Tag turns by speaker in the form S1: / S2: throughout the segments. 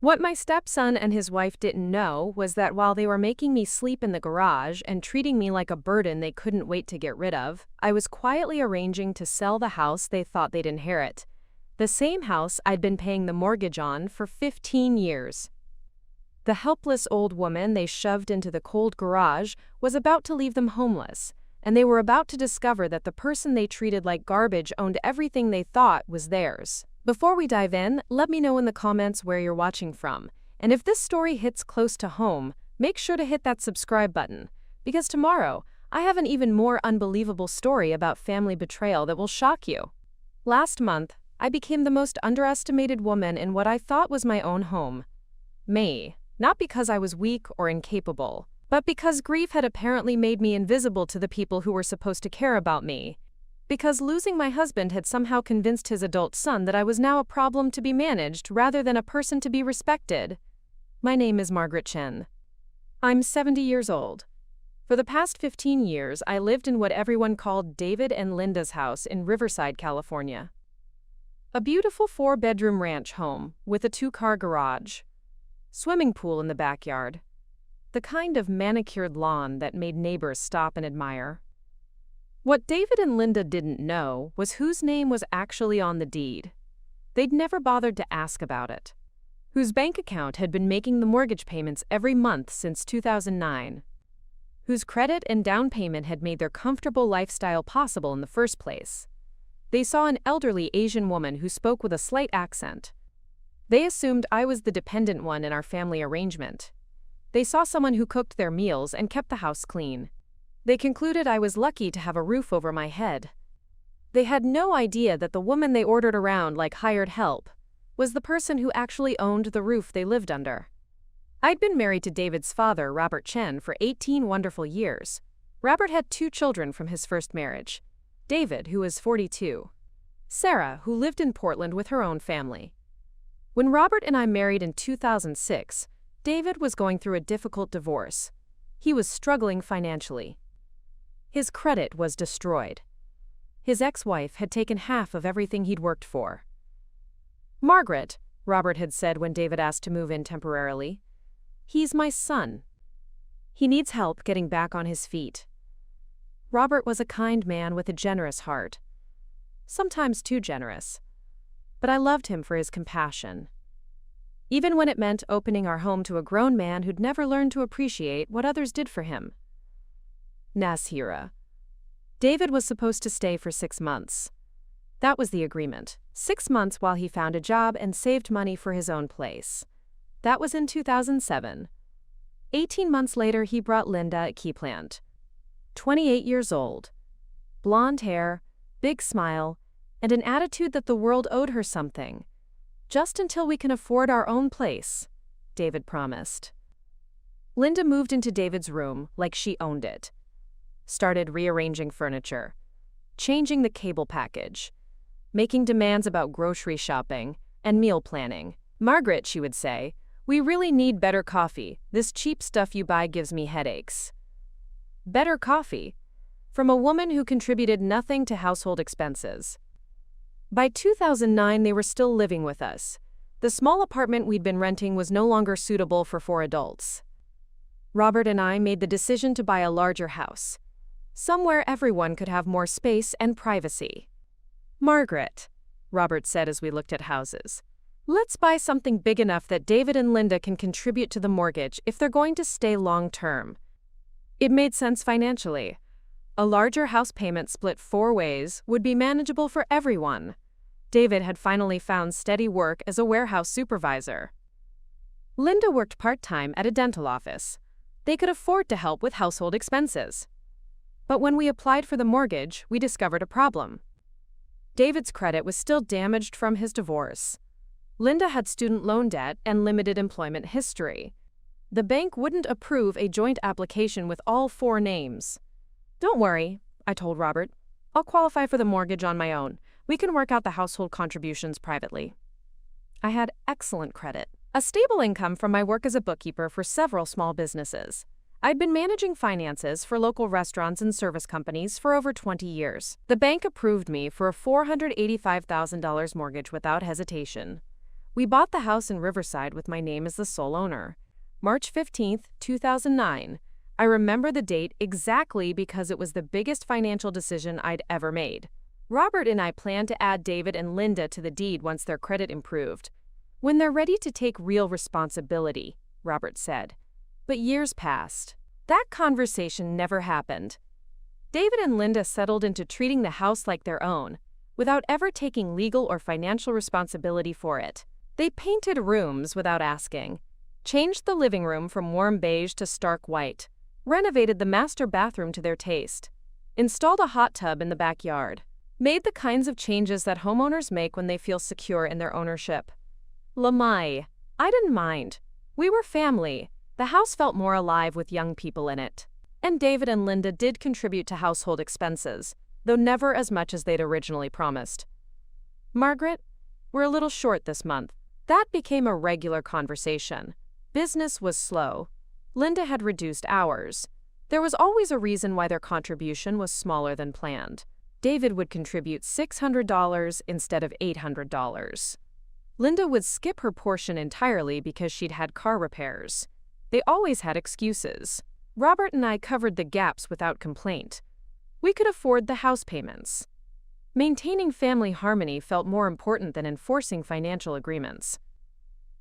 S1: What my stepson and his wife didn't know was that while they were making me sleep in the garage and treating me like a burden they couldn't wait to get rid of, I was quietly arranging to sell the house they thought they'd inherit. The same house I'd been paying the mortgage on for 15 years. The helpless old woman they shoved into the cold garage was about to leave them homeless, and they were about to discover that the person they treated like garbage owned everything they thought was theirs. Before we dive in, let me know in the comments where you're watching from. And if this story hits close to home, make sure to hit that subscribe button, because tomorrow, I have an even more unbelievable story about family betrayal that will shock you. Last month, I became the most underestimated woman in what I thought was my own home. Me. Not because I was weak or incapable, but because grief had apparently made me invisible to the people who were supposed to care about me. Because losing my husband had somehow convinced his adult son that I was now a problem to be managed rather than a person to be respected. My name is Margaret Chen. I'm 70 years old. For the past 15 years, I lived in what everyone called David and Linda's house in Riverside, California. A beautiful 4-bedroom ranch home with a 2-car garage. Swimming pool in the backyard. The kind of manicured lawn that made neighbors stop and admire. What David and Linda didn't know was whose name was actually on the deed. They'd never bothered to ask about it. Whose bank account had been making the mortgage payments every month since 2009. Whose credit and down payment had made their comfortable lifestyle possible in the first place. They saw an elderly Asian woman who spoke with a slight accent. They assumed I was the dependent one in our family arrangement. They saw someone who cooked their meals and kept the house clean. They concluded I was lucky to have a roof over my head. They had no idea that the woman they ordered around like hired help was the person who actually owned the roof they lived under. I'd been married to David's father, Robert Chen, for 18 wonderful years. Robert had 2 children from his first marriage. David, who was 42. Sarah, who lived in Portland with her own family. When Robert and I married in 2006, David was going through a difficult divorce. He was struggling financially. His credit was destroyed. His ex-wife had taken half of everything he'd worked for. "Margaret," Robert had said when David asked to move in temporarily, "he's my son. He needs help getting back on his feet." Robert was a kind man with a generous heart. Sometimes too generous. But I loved him for his compassion. Even when it meant opening our home to a grown man who'd never learned to appreciate what others did for him. Nasira. David was supposed to stay for 6 months. That was the agreement. 6 months while he found a job and saved money for his own place. That was in 2007. 18 months later, he brought Linda a key plant. 28 years old. Blonde hair, big smile, and an attitude that the world owed her something. "Just until we can afford our own place," David promised. Linda moved into David's room like she owned it. Started rearranging furniture, changing the cable package, making demands about grocery shopping and meal planning. "Margaret," she would say, "we really need better coffee. This cheap stuff you buy gives me headaches." Better coffee? From a woman who contributed nothing to household expenses. By 2009, they were still living with us. The small apartment we'd been renting was no longer suitable for 4 adults. Robert and I made the decision to buy a larger house. Somewhere everyone could have more space and privacy. "Margaret," Robert said as we looked at houses, "let's buy something big enough that David and Linda can contribute to the mortgage if they're going to stay long-term." It made sense financially. A larger house payment split 4 ways would be manageable for everyone. David had finally found steady work as a warehouse supervisor. Linda worked part-time at a dental office. They could afford to help with household expenses. But when we applied for the mortgage, we discovered a problem. David's credit was still damaged from his divorce. Linda had student loan debt and limited employment history. The bank wouldn't approve a joint application with all 4 names. "Don't worry," I told Robert. "I'll qualify for the mortgage on my own. We can work out the household contributions privately." I had excellent credit, a stable income from my work as a bookkeeper for several small businesses. I'd been managing finances for local restaurants and service companies for over 20 years. The bank approved me for a $485,000 mortgage without hesitation. We bought the house in Riverside with my name as the sole owner. March 15, 2009. I remember the date exactly because it was the biggest financial decision I'd ever made. Robert and I planned to add David and Linda to the deed once their credit improved. When they're ready to take real responsibility, Robert said. But years passed. That conversation never happened. David and Linda settled into treating the house like their own, without ever taking legal or financial responsibility for it. They painted rooms without asking, changed the living room from warm beige to stark white, renovated the master bathroom to their taste, installed a hot tub in the backyard, made the kinds of changes that homeowners make when they feel secure in their ownership. Lamai. I didn't mind. We were family. The house felt more alive with young people in it. And David and Linda did contribute to household expenses, though never as much as they'd originally promised. Margaret, we're a little short this month. That became a regular conversation. Business was slow. Linda had reduced hours. There was always a reason why their contribution was smaller than planned. David would contribute $600 instead of $800. Linda would skip her portion entirely because she'd had car repairs. They always had excuses. Robert and I covered the gaps without complaint. We could afford the house payments. Maintaining family harmony felt more important than enforcing financial agreements.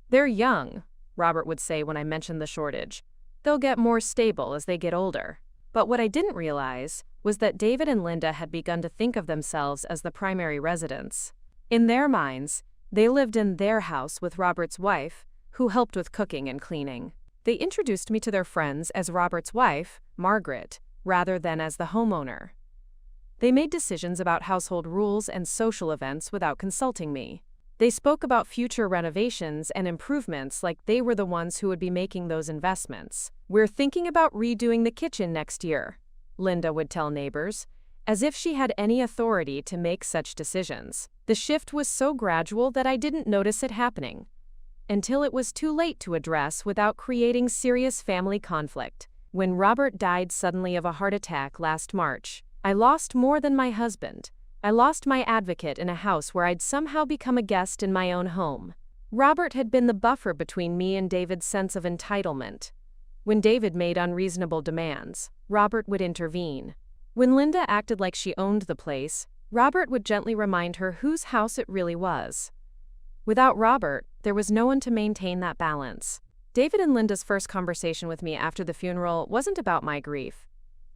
S1: They're young, Robert would say when I mentioned the shortage. They'll get more stable as they get older. But what I didn't realize was that David and Linda had begun to think of themselves as the primary residents. In their minds, they lived in their house with Robert's wife, who helped with cooking and cleaning. They introduced me to their friends as Robert's wife, Margaret, rather than as the homeowner. They made decisions about household rules and social events without consulting me. They spoke about future renovations and improvements like they were the ones who would be making those investments. We're thinking about redoing the kitchen next year, Linda would tell neighbors, as if she had any authority to make such decisions. The shift was so gradual that I didn't notice it happening, until it was too late to address without creating serious family conflict. When Robert died suddenly of a heart attack last March, I lost more than my husband. I lost my advocate in a house where I'd somehow become a guest in my own home. Robert had been the buffer between me and David's sense of entitlement. When David made unreasonable demands, Robert would intervene. When Linda acted like she owned the place, Robert would gently remind her whose house it really was. Without Robert, there was no one to maintain that balance. David and Linda's first conversation with me after the funeral wasn't about my grief.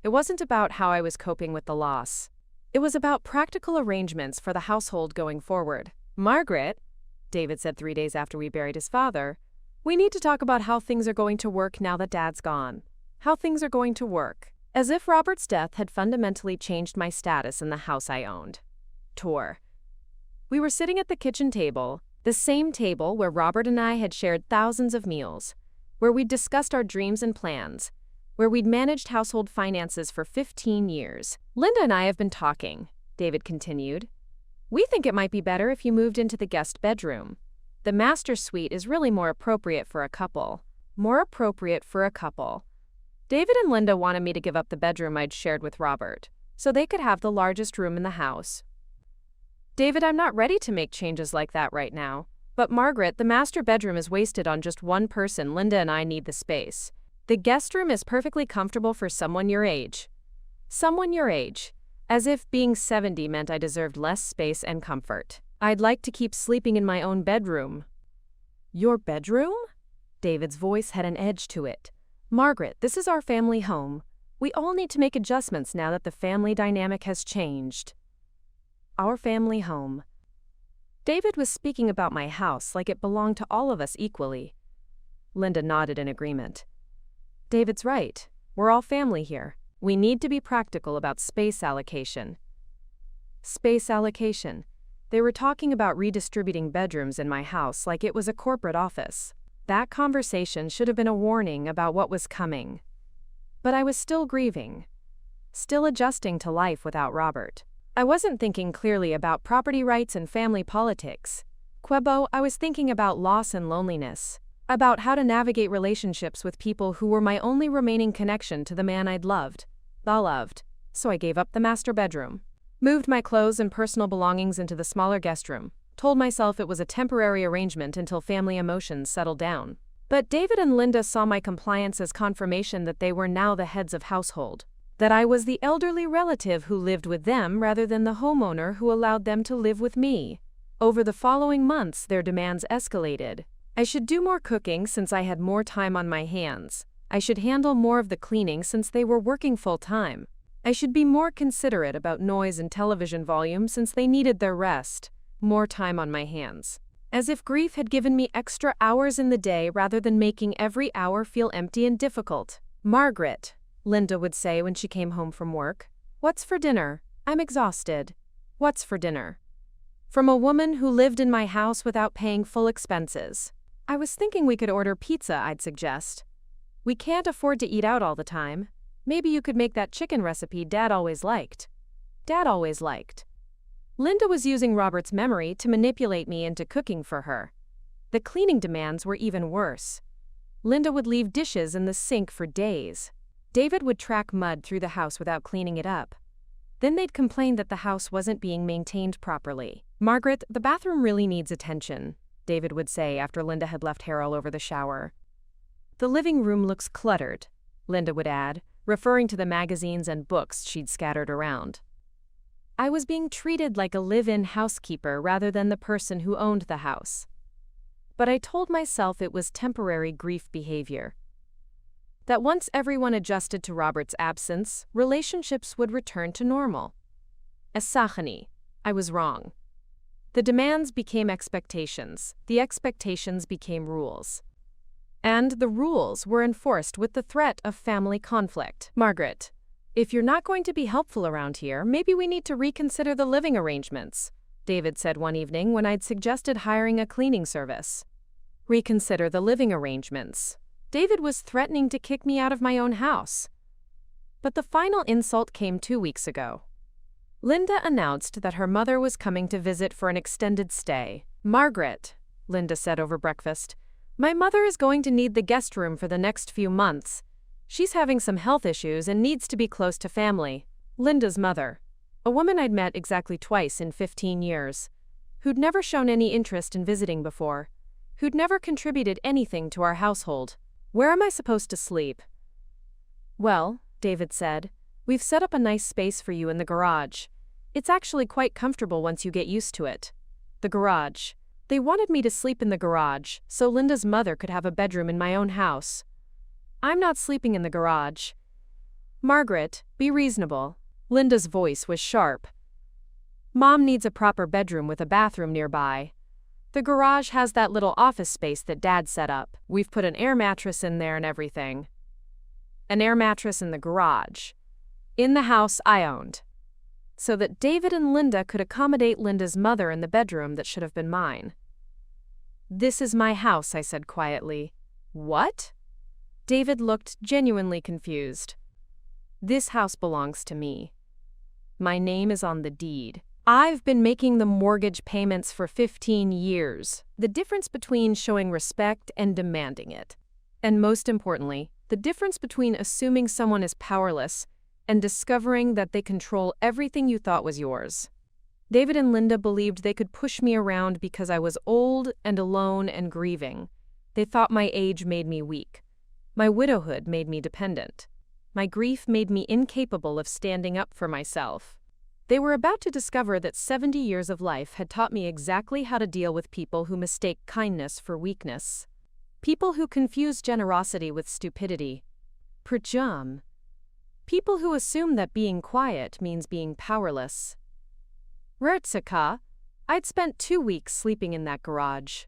S1: It wasn't about how I was coping with the loss. It was about practical arrangements for the household going forward. Margaret, David said 3 days after we buried his father, we need to talk about how things are going to work now that Dad's gone. How things are going to work. As if Robert's death had fundamentally changed my status in the house I owned. Tour. We were sitting at the kitchen table, the same table where Robert and I had shared thousands of meals, where we'd discussed our dreams and plans, where we'd managed household finances for 15 years. Linda and I have been talking, David continued. We think it might be better if you moved into the guest bedroom. The master suite is really more appropriate for a couple. More appropriate for a couple. David and Linda wanted me to give up the bedroom I'd shared with Robert, so they could have the largest room in the house. David, I'm not ready to make changes like that right now. But Margaret, the master bedroom is wasted on just one person. Linda and I need the space. The guest room is perfectly comfortable for someone your age. Someone your age. As if being 70 meant I deserved less space and comfort. I'd like to keep sleeping in my own bedroom. Your bedroom? David's voice had an edge to it. Margaret, this is our family home. We all need to make adjustments now that the family dynamic has changed. Our family home. David was speaking about my house like it belonged to all of us equally. Linda nodded in agreement. David's right. We're all family here. We need to be practical about space allocation. Space allocation. They were talking about redistributing bedrooms in my house like it was a corporate office. That conversation should have been a warning about what was coming. But I was still grieving. Still adjusting to life without Robert. I wasn't thinking clearly about property rights and family politics. Quebo, I was thinking about loss and loneliness. About how to navigate relationships with people who were my only remaining connection to the man I'd loved. So I gave up the master bedroom. Moved my clothes and personal belongings into the smaller guest room. told myself it was a temporary arrangement until family emotions settled down. But David and Linda saw my compliance as confirmation that they were now the heads of household, that I was the elderly relative who lived with them rather than the homeowner who allowed them to live with me. Over the following months, their demands escalated. I should do more cooking since I had more time on my hands. I should handle more of the cleaning since they were working full-time. I should be more considerate about noise and television volume since they needed their rest. More time on my hands. As if grief had given me extra hours in the day rather than making every hour feel empty and difficult. "Margaret," Linda would say when she came home from work, "what's for dinner? I'm exhausted." What's for dinner? From a woman who lived in my house without paying full expenses. "I was thinking we could order pizza," I'd suggest. "We can't afford to eat out all the time. Maybe you could make that chicken recipe Dad always liked." Dad always liked. Linda was using Robert's memory to manipulate me into cooking for her. The cleaning demands were even worse. Linda would leave dishes in the sink for days. David would track mud through the house without cleaning it up. Then they'd complain that the house wasn't being maintained properly. "Margaret, the bathroom really needs attention," David would say after Linda had left hair all over the shower. "The living room looks cluttered," Linda would add, referring to the magazines and books she'd scattered around. I was being treated like a live-in housekeeper rather than the person who owned the house. But I told myself it was temporary grief behavior. That once everyone adjusted to Robert's absence, relationships would return to normal. Esachani, I was wrong. The demands became expectations, the expectations became rules. And the rules were enforced with the threat of family conflict. "Margaret, if you're not going to be helpful around here, maybe we need to reconsider the living arrangements," David said one evening when I'd suggested hiring a cleaning service. Reconsider the living arrangements. David was threatening to kick me out of my own house. But the final insult came 2 weeks ago. Linda announced that her mother was coming to visit for an extended stay. "Margaret," Linda said over breakfast, "my mother is going to need the guest room for the next few months. She's having some health issues and needs to be close to family." Linda's mother, a woman I'd met exactly twice in 15 years, who'd never shown any interest in visiting before, who'd never contributed anything to our household. "Where am I supposed to sleep?" "Well," David said, "we've set up a nice space for you in the garage. It's actually quite comfortable once you get used to it." The garage. They wanted me to sleep in the garage, so Linda's mother could have a bedroom in my own house. "I'm not sleeping in the garage." "Margaret, be reasonable." Linda's voice was sharp. "Mom needs a proper bedroom with a bathroom nearby. The garage has that little office space that Dad set up. We've put an air mattress in there and everything." An air mattress in the garage. In the house I owned. So that David and Linda could accommodate Linda's mother in the bedroom that should have been mine. "This is my house," I said quietly. "What?" David looked genuinely confused. "This house belongs to me. My name is on the deed. I've been making the mortgage payments for 15 years. The difference between showing respect and demanding it. And most importantly, the difference between assuming someone is powerless and discovering that they control everything you thought was yours." David and Linda believed they could push me around because I was old and alone and grieving. They thought my age made me weak. My widowhood made me dependent. My grief made me incapable of standing up for myself. They were about to discover that 70 years of life had taught me exactly how to deal with people who mistake kindness for weakness. People who confuse generosity with stupidity. Prajam. People who assume that being quiet means being powerless. Rertsaka, I'd spent 2 weeks sleeping in that garage.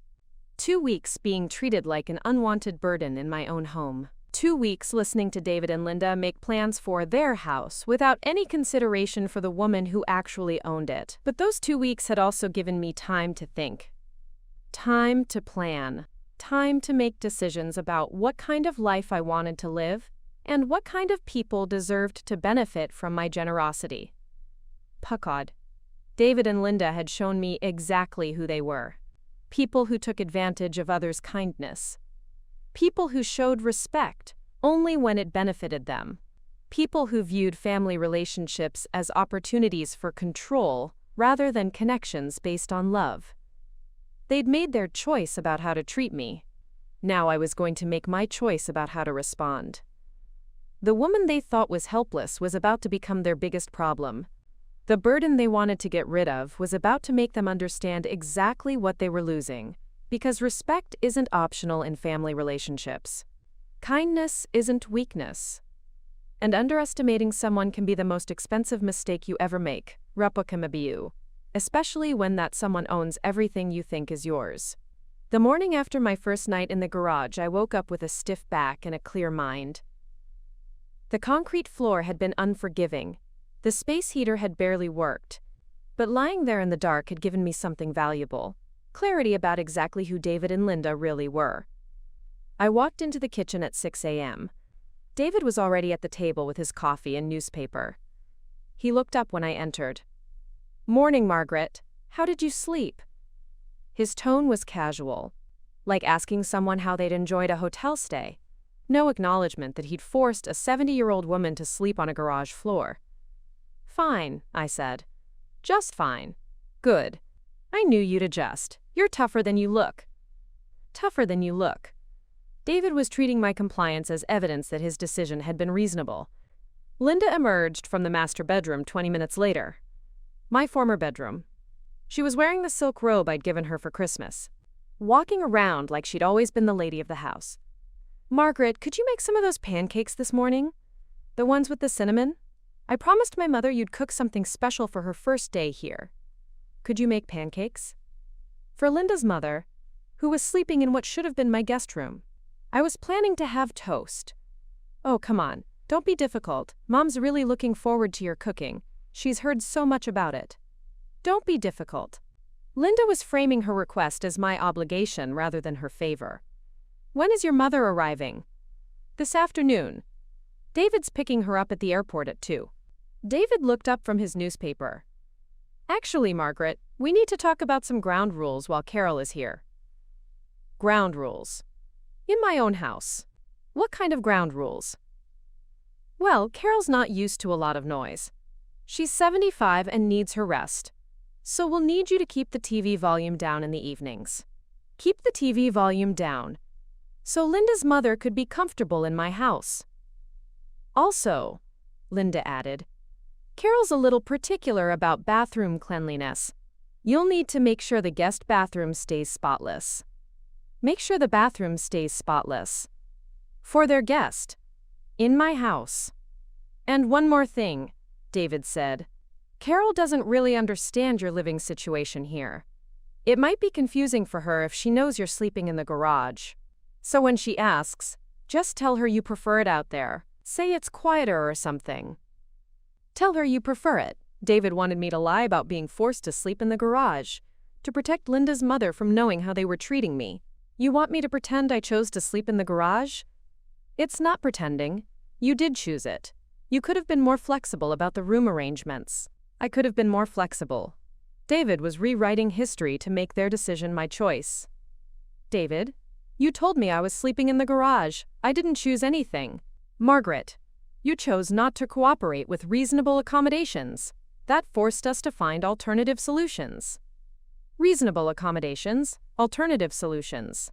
S1: 2 weeks being treated like an unwanted burden in my own home. 2 weeks listening to David and Linda make plans for their house without any consideration for the woman who actually owned it. But those 2 weeks had also given me time to think. Time to plan. Time to make decisions about what kind of life I wanted to live and what kind of people deserved to benefit from my generosity. Pakad. David and Linda had shown me exactly who they were. People who took advantage of others' kindness. People who showed respect only when it benefited them. People who viewed family relationships as opportunities for control rather than connections based on love. They'd made their choice about how to treat me. Now I was going to make my choice about how to respond. The woman they thought was helpless was about to become their biggest problem. The burden they wanted to get rid of was about to make them understand exactly what they were losing, because respect isn't optional in family relationships. Kindness isn't weakness. And underestimating someone can be the most expensive mistake you ever make, especially when that someone owns everything you think is yours. The morning after my first night in the garage, I woke up with a stiff back and a clear mind. The concrete floor had been unforgiving. The space heater had barely worked. But lying there in the dark had given me something valuable: clarity about exactly who David and Linda really were. I walked into the kitchen at 6 a.m. David was already at the table with his coffee and newspaper. He looked up when I entered. "Morning, Margaret. How did you sleep?" His tone was casual, like asking someone how they'd enjoyed a hotel stay. No acknowledgement that he'd forced a 70-year-old woman to sleep on a garage floor. "Fine," I said. "Just fine." "Good. I knew you'd adjust. You're tougher than you look." Tougher than you look. David was treating my compliance as evidence that his decision had been reasonable. Linda emerged from the master bedroom 20 minutes later. My former bedroom. She was wearing the silk robe I'd given her for Christmas, walking around like she'd always been the lady of the house. "Margaret, could you make some of those pancakes this morning? The ones with the cinnamon? I promised my mother you'd cook something special for her first day here. Could you make pancakes?" For Linda's mother, who was sleeping in what should have been my guest room, I was planning to have toast. "Oh, come on, don't be difficult. Mom's really looking forward to your cooking. She's heard so much about it." Don't be difficult. Linda was framing her request as my obligation rather than her favor. "When is your mother arriving?" "This afternoon. David's picking her up at the airport at 2. David looked up from his newspaper. "Actually, Margaret, we need to talk about some ground rules while Carol is here." "Ground rules? In my own house. What kind of ground rules?" "Well, Carol's not used to a lot of noise. She's 75 and needs her rest. So we'll need you to keep the TV volume down in the evenings. Keep the TV volume down, so Linda's mother could be comfortable in my house. Also," Linda added, "Carol's a little particular about bathroom cleanliness. You'll need to make sure the guest bathroom stays spotless. Make sure the bathroom stays spotless. For their guest. In my house. And one more thing," David said. "Carol doesn't really understand your living situation here. It might be confusing for her if she knows you're sleeping in the garage. So when she asks, just tell her you prefer it out there. Say it's quieter or something. Tell her you prefer it." David wanted me to lie about being forced to sleep in the garage, to protect Linda's mother from knowing how they were treating me. "You want me to pretend I chose to sleep in the garage?" "It's not pretending. You did choose it. You could have been more flexible about the room arrangements." "I could have been more flexible." David was rewriting history to make their decision my choice. "David, you told me I was sleeping in the garage. I didn't choose anything." "Margaret, you chose not to cooperate with reasonable accommodations. That forced us to find alternative solutions." "Reasonable accommodations, alternative solutions."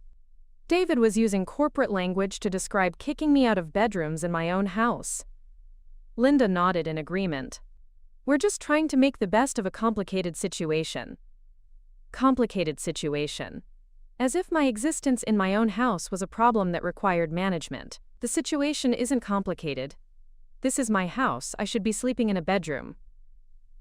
S1: David was using corporate language to describe kicking me out of bedrooms in my own house. Linda nodded in agreement. "We're just trying to make the best of a complicated situation." Complicated situation. As if my existence in my own house was a problem that required management. The situation isn't complicated. This is my house. I should be sleeping in a bedroom.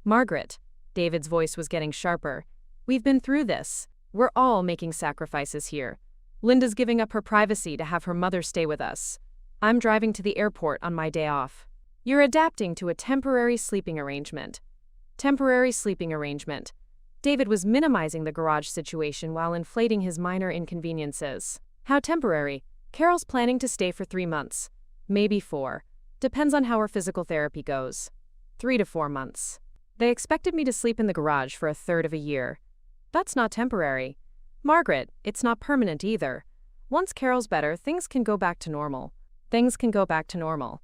S1: "Margaret," David's voice was getting sharper, "we've been through this. We're all making sacrifices here. Linda's giving up her privacy to have her mother stay with us. I'm driving to the airport on my day off. You're adapting to a temporary sleeping arrangement." Temporary sleeping arrangement. David was minimizing the garage situation while inflating his minor inconveniences. "How temporary? Carol's planning to stay for 3 months. Maybe 4. Depends on how her physical therapy goes. 3 to 4 months. They expected me to sleep in the garage for a third of a year. That's not temporary. Margaret, it's not permanent either. Once Carol's better, things can go back to normal. Things can go back to normal."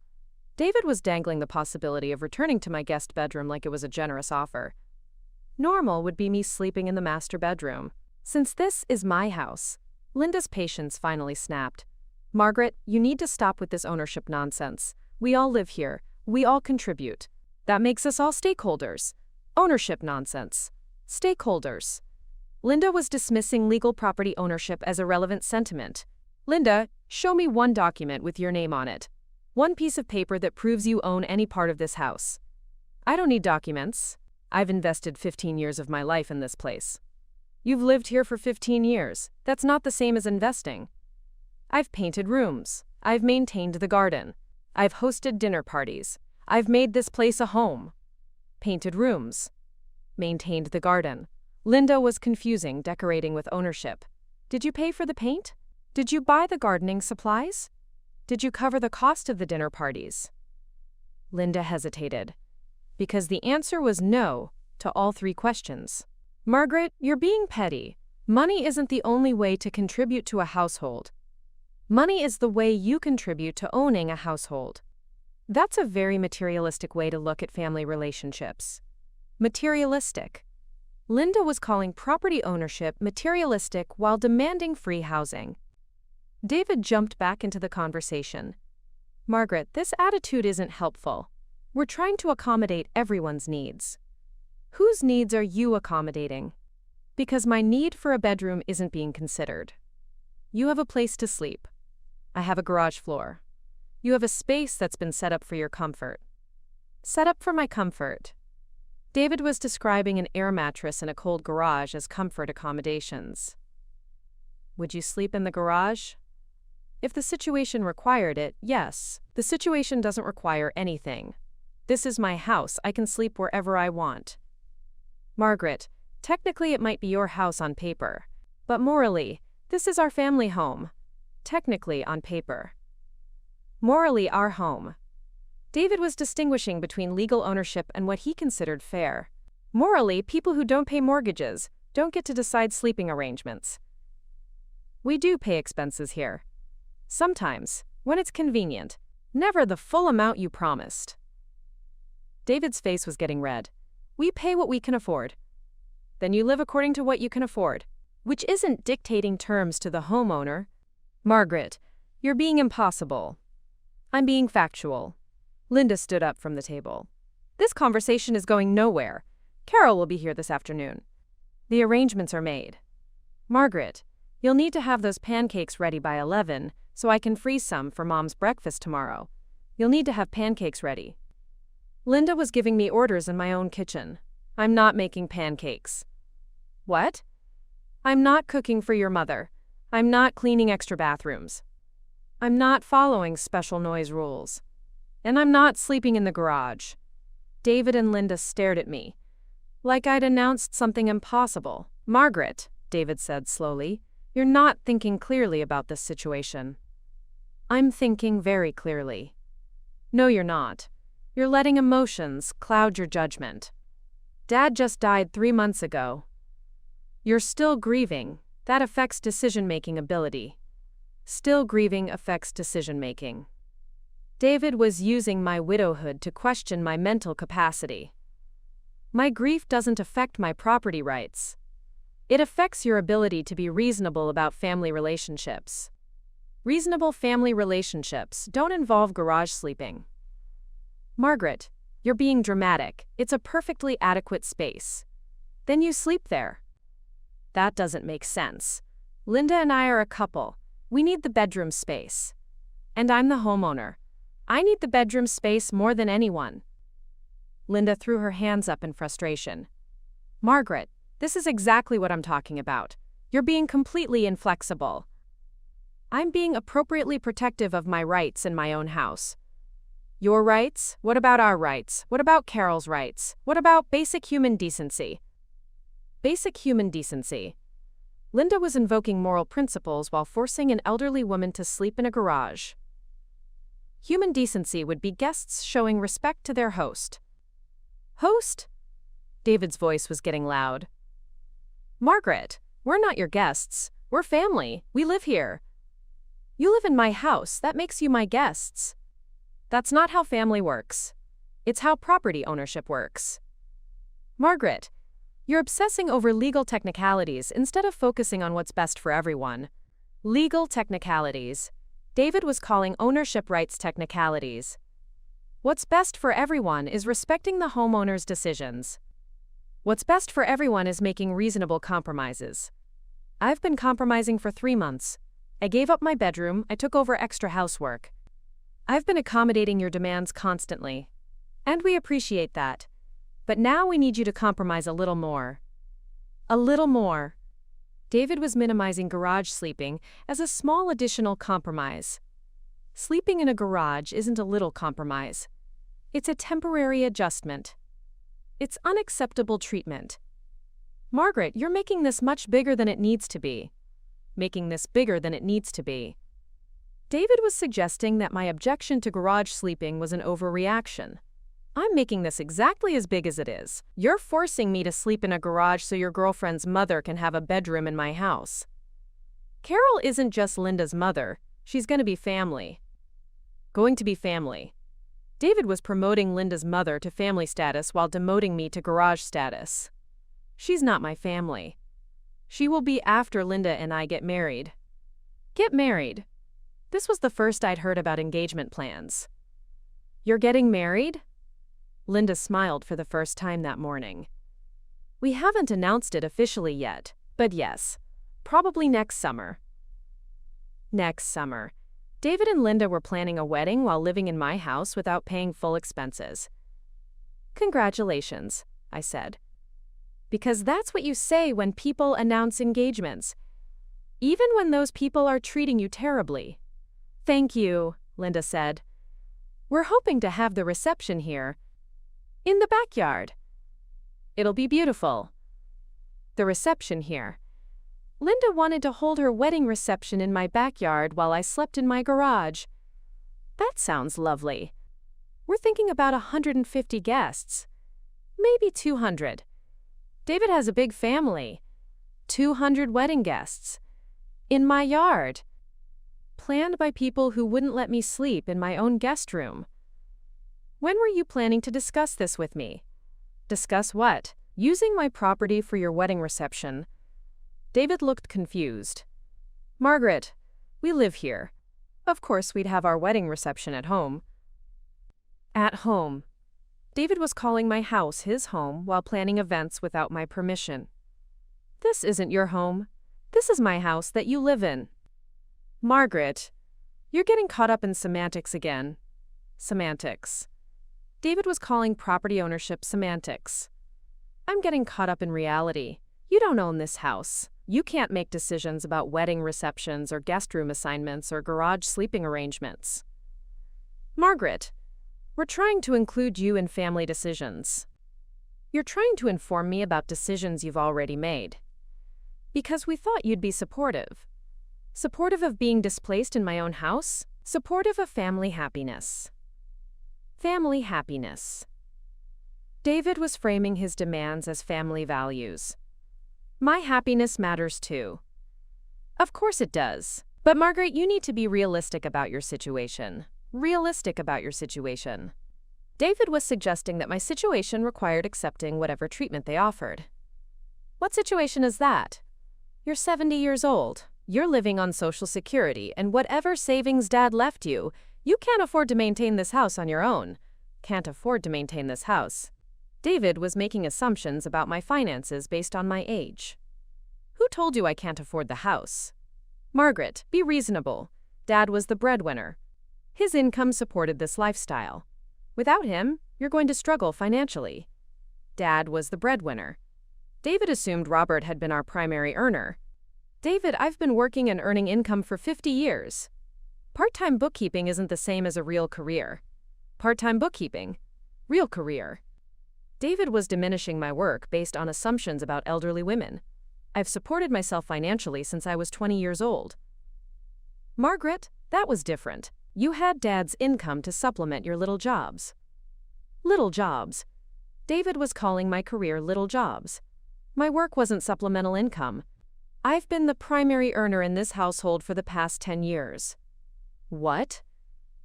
S1: David was dangling the possibility of returning to my guest bedroom like it was a generous offer. Normal would be me sleeping in the master bedroom. Since this is my house, Linda's patience finally snapped. Margaret, you need to stop with this ownership nonsense. We all live here. We all contribute. That makes us all stakeholders. Ownership nonsense. Stakeholders. Linda was dismissing legal property ownership as irrelevant sentiment. Linda, show me one document with your name on it. One piece of paper that proves you own any part of this house. I don't need documents. I've invested 15 years of my life in this place. You've lived here for 15 years. That's not the same as investing. I've painted rooms. I've maintained the garden. I've hosted dinner parties. I've made this place a home. Painted rooms. Maintained the garden. Linda was confusing decorating with ownership. Did you pay for the paint? Did you buy the gardening supplies? Did you cover the cost of the dinner parties? Linda hesitated, because the answer was no to all three questions. Margaret, you're being petty. Money isn't the only way to contribute to a household. Money is the way you contribute to owning a household. That's a very materialistic way to look at family relationships. Materialistic. Linda was calling property ownership materialistic while demanding free housing. David jumped back into the conversation. Margaret, this attitude isn't helpful. We're trying to accommodate everyone's needs. Whose needs are you accommodating? Because my need for a bedroom isn't being considered. You have a place to sleep. I have a garage floor. You have a space that's been set up for your comfort. Set up for my comfort. David was describing an air mattress in a cold garage as comfort accommodations. Would you sleep in the garage? If the situation required it, yes. The situation doesn't require anything. This is my house. I can sleep wherever I want. Margaret, technically it might be your house on paper, but morally, this is our family home. Technically on paper. Morally our home. David was distinguishing between legal ownership and what he considered fair. Morally, people who don't pay mortgages don't get to decide sleeping arrangements. We do pay expenses here. Sometimes, when it's convenient, never the full amount you promised. David's face was getting red. We pay what we can afford. Then you live according to what you can afford, which isn't dictating terms to the homeowner. Margaret, you're being impossible. I'm being factual. Linda stood up from the table. This conversation is going nowhere. Carol will be here this afternoon. The arrangements are made. Margaret, you'll need to have those pancakes ready by 11 so I can freeze some for Mom's breakfast tomorrow. You'll need to have pancakes ready. Linda was giving me orders in my own kitchen. I'm not making pancakes. What? I'm not cooking for your mother. I'm not cleaning extra bathrooms. I'm not following special noise rules. And I'm not sleeping in the garage. David and Linda stared at me, like I'd announced something impossible. Margaret, David said slowly, you're not thinking clearly about this situation. I'm thinking very clearly. No, you're not. You're letting emotions cloud your judgment. Dad just died 3 months ago. You're still grieving. That affects decision-making ability. Still grieving affects decision-making. David was using my widowhood to question my mental capacity. My grief doesn't affect my property rights. It affects your ability to be reasonable about family relationships. Reasonable family relationships don't involve garage sleeping. Margaret, you're being dramatic. It's a perfectly adequate space. Then you sleep there. That doesn't make sense. Linda and I are a couple. We need the bedroom space. And I'm the homeowner. I need the bedroom space more than anyone. Linda threw her hands up in frustration. Margaret, this is exactly what I'm talking about. You're being completely inflexible. I'm being appropriately protective of my rights in my own house. Your rights? What about our rights? What about Carol's rights? What about basic human decency? Basic human decency. Linda was invoking moral principles while forcing an elderly woman to sleep in a garage. Human decency would be guests showing respect to their host. Host? David's voice was getting loud. Margaret, we're not your guests. We're family. We live here. You live in my house. That makes you my guests. That's not how family works. It's how property ownership works. Margaret, You're obsessing over legal technicalities instead of focusing on what's best for everyone. Legal technicalities. David was calling ownership rights technicalities. What's best for everyone is respecting the homeowner's decisions. What's best for everyone is making reasonable compromises. I've been compromising for 3 months. I gave up my bedroom, I took over extra housework. I've been accommodating your demands constantly. And we appreciate that. But now we need you to compromise a little more. A little more. David was minimizing garage sleeping as a small additional compromise. Sleeping in a garage isn't a little compromise. It's a temporary adjustment. It's unacceptable treatment. Margaret, you're making this much bigger than it needs to be. Making this bigger than it needs to be. David was suggesting that my objection to garage sleeping was an overreaction. I'm making this exactly as big as it is. You're forcing me to sleep in a garage so your girlfriend's mother can have a bedroom in my house. Carol isn't just Linda's mother, she's going to be family. Going to be family. David was promoting Linda's mother to family status while demoting me to garage status. She's not my family. She will be after Linda and I get married. Get married? This was the first I'd heard about engagement plans. You're getting married? Linda smiled for the first time that morning. We haven't announced it officially yet, but yes, probably next summer. Next summer. David and Linda were planning a wedding while living in my house without paying full expenses. Congratulations, I said. Because that's what you say when people announce engagements, even when those people are treating you terribly. Thank you, Linda said. We're hoping to have the reception here. In the backyard. It'll be beautiful. The reception here. Linda wanted to hold her wedding reception in my backyard while I slept in my garage. That sounds lovely. We're thinking about 150 guests. Maybe 200. David has a big family. 200 wedding guests. In my yard. Planned by people who wouldn't let me sleep in my own guest room. When were you planning to discuss this with me? Discuss what? Using my property for your wedding reception. David looked confused. Margaret, we live here. Of course we'd have our wedding reception at home. At home. David was calling my house his home while planning events without my permission. This isn't your home. This is my house that you live in. Margaret, you're getting caught up in semantics again. Semantics. David was calling property ownership semantics. I'm getting caught up in reality. You don't own this house. You can't make decisions about wedding receptions or guest room assignments or garage sleeping arrangements. Margaret, we're trying to include you in family decisions. You're trying to inform me about decisions you've already made. Because we thought you'd be supportive. Supportive of being displaced in my own house? Supportive of family happiness. Family happiness. David was framing his demands as family values. My happiness matters too. Of course it does. But Margaret, you need to be realistic about your situation. Realistic about your situation. David was suggesting that my situation required accepting whatever treatment they offered. What situation is that? You're 70 years old. You're living on Social Security, and whatever savings Dad left you, you can't afford to maintain this house on your own. Can't afford to maintain this house. David was making assumptions about my finances based on my age. Who told you I can't afford the house? Margaret, be reasonable. Dad was the breadwinner. His income supported this lifestyle. Without him, you're going to struggle financially. Dad was the breadwinner. David assumed Robert had been our primary earner. David, I've been working and earning income for 50 years. Part-time bookkeeping isn't the same as a real career. Part-time bookkeeping. Real career. David was diminishing my work based on assumptions about elderly women. I've supported myself financially since I was 20 years old. Margaret, that was different. You had Dad's income to supplement your little jobs. Little jobs. David was calling my career little jobs. My work wasn't supplemental income. I've been the primary earner in this household for the past 10 years. What?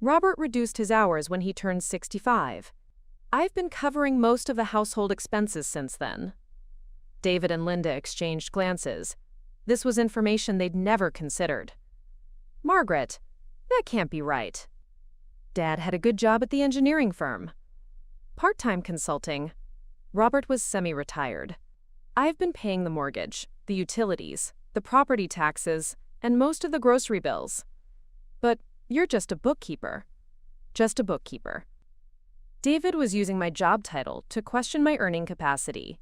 S1: Robert reduced his hours when he turned 65. I've been covering most of the household expenses since then. David and Linda exchanged glances. This was information they'd never considered. Margaret, that can't be right. Dad had a good job at the engineering firm. Part-time consulting. Robert was semi-retired. I've been paying the mortgage, the utilities, the property taxes, and most of the grocery bills. But you're just a bookkeeper. Just a bookkeeper. David was using my job title to question my earning capacity.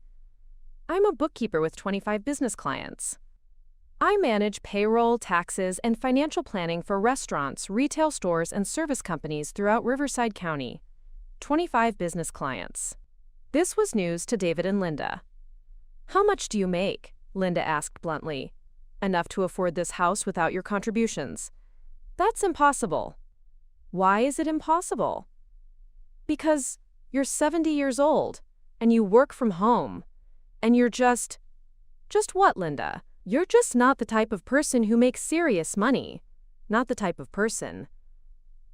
S1: I'm a bookkeeper with 25 business clients. I manage payroll, taxes, and financial planning for restaurants, retail stores, and service companies throughout Riverside County. 25 business clients. This was news to David and Linda. How much do you make? Linda asked bluntly. Enough to afford this house without your contributions. That's impossible. Why is it impossible? Because you're 70 years old, and you work from home, and you're just what, Linda? You're just not the type of person who makes serious money. Not the type of person.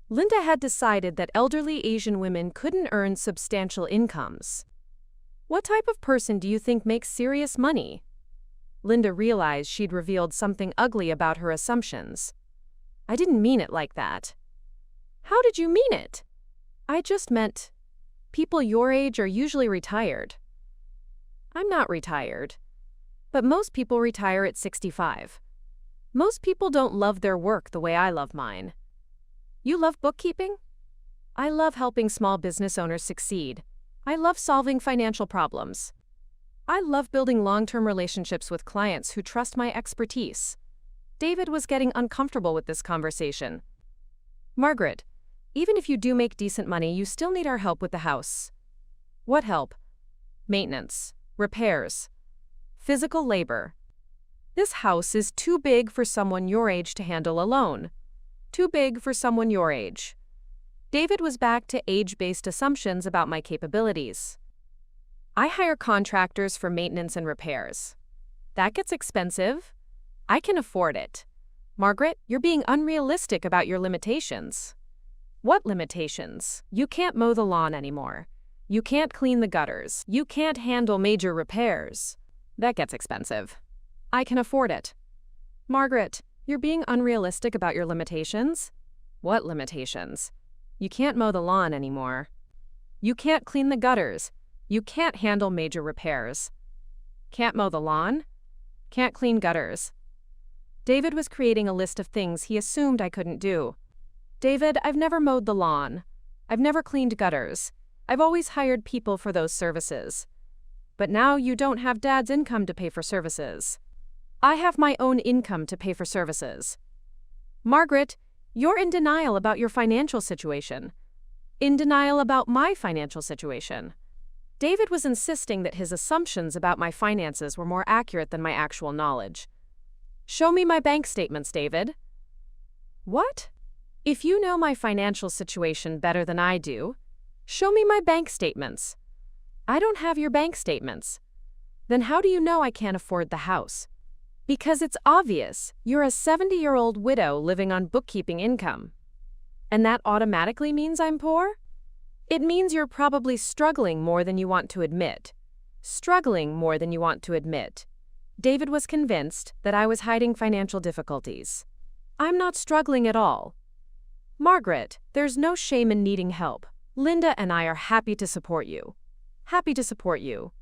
S1: Linda had decided that elderly Asian women couldn't earn substantial incomes. What type of person do you think makes serious money? Linda realized she'd revealed something ugly about her assumptions. I didn't mean it like that. How did you mean it? I just meant, people your age are usually retired. I'm not retired. But most people retire at 65. Most people don't love their work the way I love mine. You love bookkeeping? I love helping small business owners succeed. I love solving financial problems. I love building long-term relationships with clients who trust my expertise. David was getting uncomfortable with this conversation. Margaret, even if you do make decent money, you still need our help with the house. What help? Maintenance, repairs, physical labor. This house is too big for someone your age to handle alone. Too big for someone your age. David was back to age-based assumptions about my capabilities. I hire contractors for maintenance and repairs. That gets expensive. I can afford it. Margaret, you're being unrealistic about your limitations. What limitations? You can't mow the lawn anymore. You can't clean the gutters. You can't handle major repairs. That gets expensive. I can afford it. Margaret, you're being unrealistic about your limitations? What limitations? You can't mow the lawn anymore. You can't clean the gutters. You can't handle major repairs. Can't mow the lawn? Can't clean gutters. David was creating a list of things he assumed I couldn't do. David, I've never mowed the lawn. I've never cleaned gutters. I've always hired people for those services. But now you don't have Dad's income to pay for services. I have my own income to pay for services. Margaret, you're in denial about your financial situation. In denial about my financial situation. David was insisting that his assumptions about my finances were more accurate than my actual knowledge. Show me my bank statements, David. What? If you know my financial situation better than I do, show me my bank statements. I don't have your bank statements. Then how do you know I can't afford the house? Because it's obvious. You're a 70-year-old widow living on bookkeeping income. And that automatically means I'm poor? It means you're probably struggling more than you want to admit. Struggling more than you want to admit. David was convinced that I was hiding financial difficulties. I'm not struggling at all. Margaret, there's no shame in needing help. Linda and I are happy to support you. Happy to support you.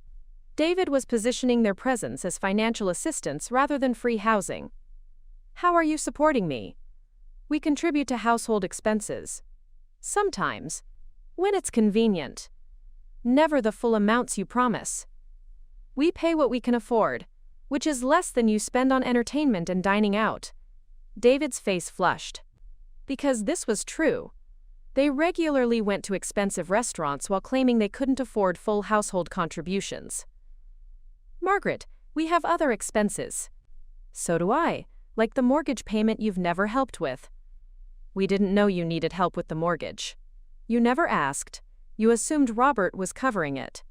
S1: David was positioning their presence as financial assistance rather than free housing. How are you supporting me? We contribute to household expenses. Sometimes, when it's convenient. Never the full amounts you promise. We pay what we can afford, which is less than you spend on entertainment and dining out. David's face flushed. Because this was true. They regularly went to expensive restaurants while claiming they couldn't afford full household contributions. Margaret, we have other expenses. So do I, like the mortgage payment you've never helped with. We didn't know you needed help with the mortgage. You never asked. You assumed Robert was covering it.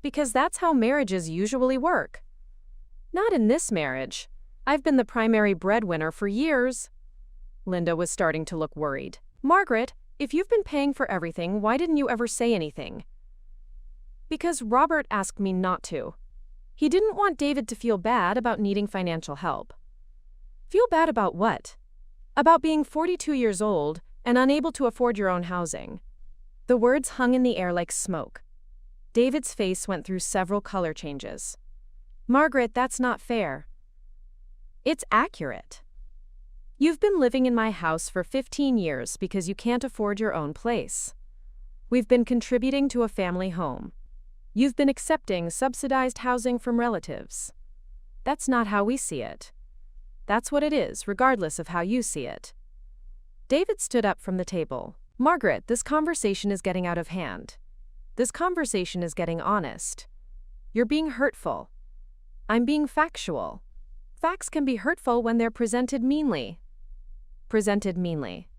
S1: Because that's how marriages usually work. Not in this marriage. I've been the primary breadwinner for years. Linda was starting to look worried. Margaret, if you've been paying for everything, why didn't you ever say anything? Because Robert asked me not to. He didn't want David to feel bad about needing financial help. Feel bad about what? About being 42 years old and unable to afford your own housing. The words hung in the air like smoke. David's face went through several color changes. Margaret, that's not fair. It's accurate. You've been living in my house for 15 years because you can't afford your own place. We've been contributing to a family home. You've been accepting subsidized housing from relatives. That's not how we see it. That's what it is, regardless of how you see it. David stood up from the table. Margaret, this conversation is getting out of hand. This conversation is getting honest. You're being hurtful. I'm being factual. Facts can be hurtful when they're presented meanly. Presented meanly.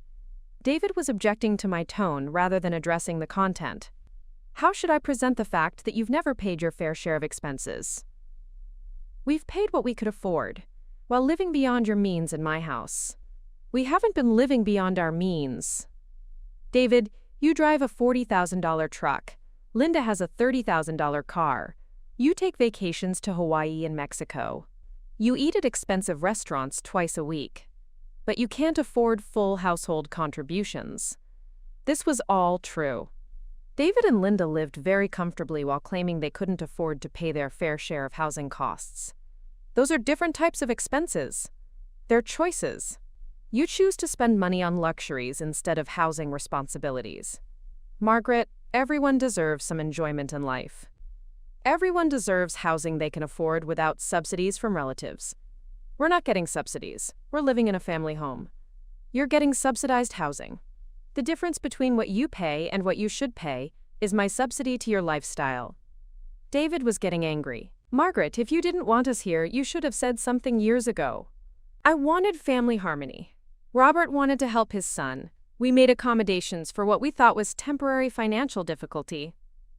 S1: David was objecting to my tone rather than addressing the content. How should I present the fact that you've never paid your fair share of expenses? We've paid what we could afford, while living beyond your means in my house. We haven't been living beyond our means. David, you drive a $40,000 truck. Linda has a $30,000 car. You take vacations to Hawaii and Mexico. You eat at expensive restaurants twice a week. But you can't afford full household contributions. This was all true. David and Linda lived very comfortably while claiming they couldn't afford to pay their fair share of housing costs. Those are different types of expenses. They're choices. You choose to spend money on luxuries instead of housing responsibilities. Margaret, everyone deserves some enjoyment in life. Everyone deserves housing they can afford without subsidies from relatives. We're not getting subsidies. We're living in a family home. You're getting subsidized housing. The difference between what you pay and what you should pay is my subsidy to your lifestyle. David was getting angry. Margaret, if you didn't want us here, you should have said something years ago. I wanted family harmony. Robert wanted to help his son. We made accommodations for what we thought was temporary financial difficulty.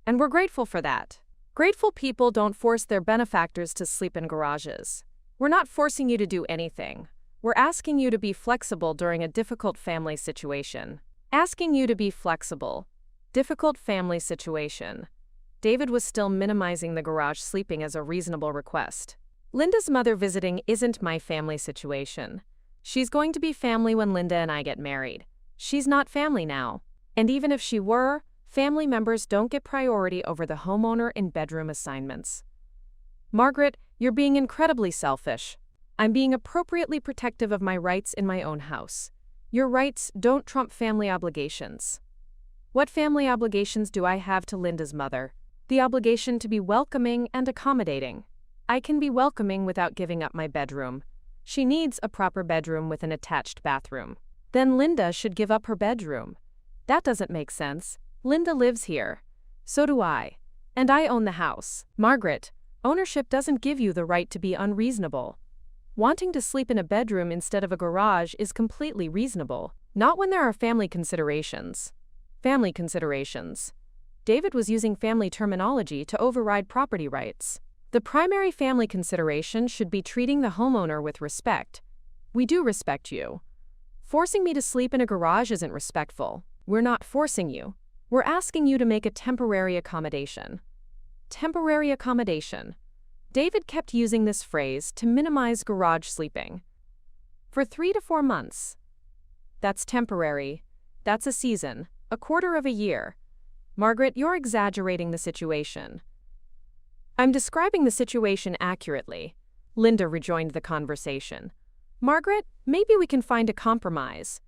S1: And we're grateful for that. Grateful people don't force their benefactors to sleep in garages. We're not forcing you to do anything. We're asking you to be flexible during a difficult family situation. Asking you to be flexible. Difficult family situation. David was still minimizing the garage sleeping as a reasonable request. Linda's mother visiting isn't my family situation. She's going to be family when Linda and I get married. She's not family now. And even if she were, family members don't get priority over the homeowner in bedroom assignments. Margaret, you're being incredibly selfish. I'm being appropriately protective of my rights in my own house. Your rights don't trump family obligations. What family obligations do I have to Linda's mother? The obligation to be welcoming and accommodating. I can be welcoming without giving up my bedroom. She needs a proper bedroom with an attached bathroom. Then Linda should give up her bedroom. That doesn't make sense. Linda lives here. So do I. And I own the house. Margaret, ownership doesn't give you the right to be unreasonable. Wanting to sleep in a bedroom instead of a garage is completely reasonable. Not when there are family considerations. Family considerations. David was using family terminology to override property rights. The primary family consideration should be treating the homeowner with respect. We do respect you. Forcing me to sleep in a garage isn't respectful. We're not forcing you. We're asking you to make a temporary accommodation. Temporary accommodation. David kept using this phrase to minimize garage sleeping. For 3 to 4 months. That's temporary. That's a season, a quarter of a year. Margaret, you're exaggerating the situation. I'm describing the situation accurately. Linda rejoined the conversation. Margaret, maybe we can find a compromise.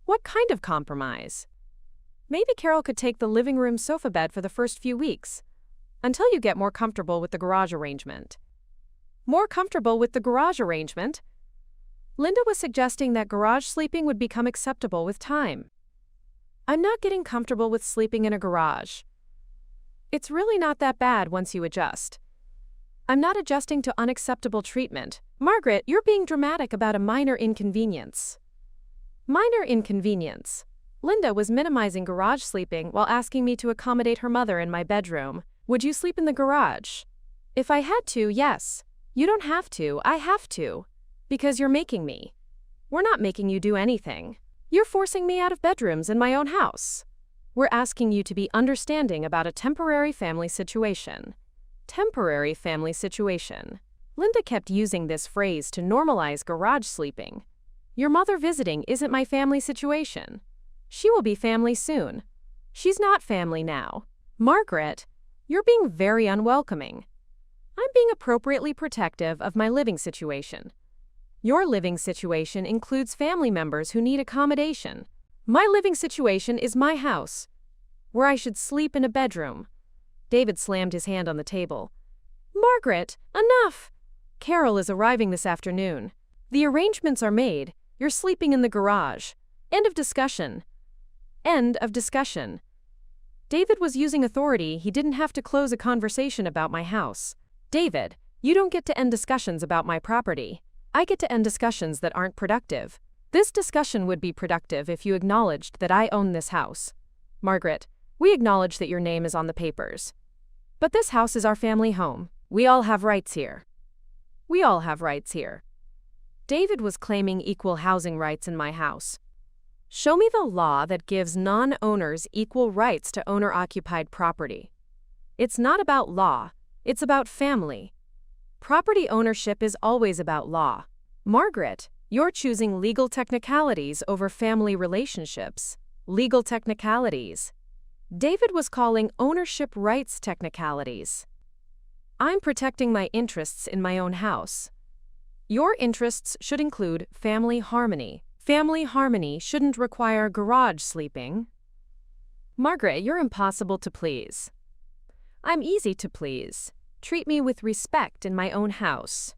S1: What kind of compromise? Maybe Carol could take the living room sofa bed for the first few weeks, until you get more comfortable with the garage arrangement. More comfortable with the garage arrangement? Linda was suggesting that garage sleeping would become acceptable with time. I'm not getting comfortable with sleeping in a garage. It's really not that bad once you adjust. I'm not adjusting to unacceptable treatment. Margaret, you're being dramatic about a minor inconvenience. Minor inconvenience. Linda was minimizing garage sleeping while asking me to accommodate her mother in my bedroom. Would you sleep in the garage? If I had to, yes. You don't have to, I have to. Because you're making me. We're not making you do anything. You're forcing me out of bedrooms in my own house. We're asking you to be understanding about a temporary family situation. Temporary family situation. Linda kept using this phrase to normalize garage sleeping. Your mother visiting isn't my family situation. She will be family soon. She's not family now. Margaret, you're being very unwelcoming. I'm being appropriately protective of my living situation. Your living situation includes family members who need accommodation. My living situation is my house, where I should sleep in a bedroom. David slammed his hand on the table. Margaret, enough! Carol is arriving this afternoon. The arrangements are made. You're sleeping in the garage. End of discussion. End of discussion. David was using authority. He didn't have to close a conversation about my house. David, you don't get to end discussions about my property. I get to end discussions that aren't productive. This discussion would be productive if you acknowledged that I own this house. Margaret, we acknowledge that your name is on the papers. But this house is our family home. We all have rights here. We all have rights here. David was claiming equal housing rights in my house. Show me the law that gives non-owners equal rights to owner-occupied property. It's not about law, it's about family. Property ownership is always about law. Margaret, you're choosing legal technicalities over family relationships. Legal technicalities. David was calling ownership rights technicalities. I'm protecting my interests in my own house. Your interests should include family harmony. Family harmony shouldn't require garage sleeping. Margaret, you're impossible to please. I'm easy to please. Treat me with respect in my own house.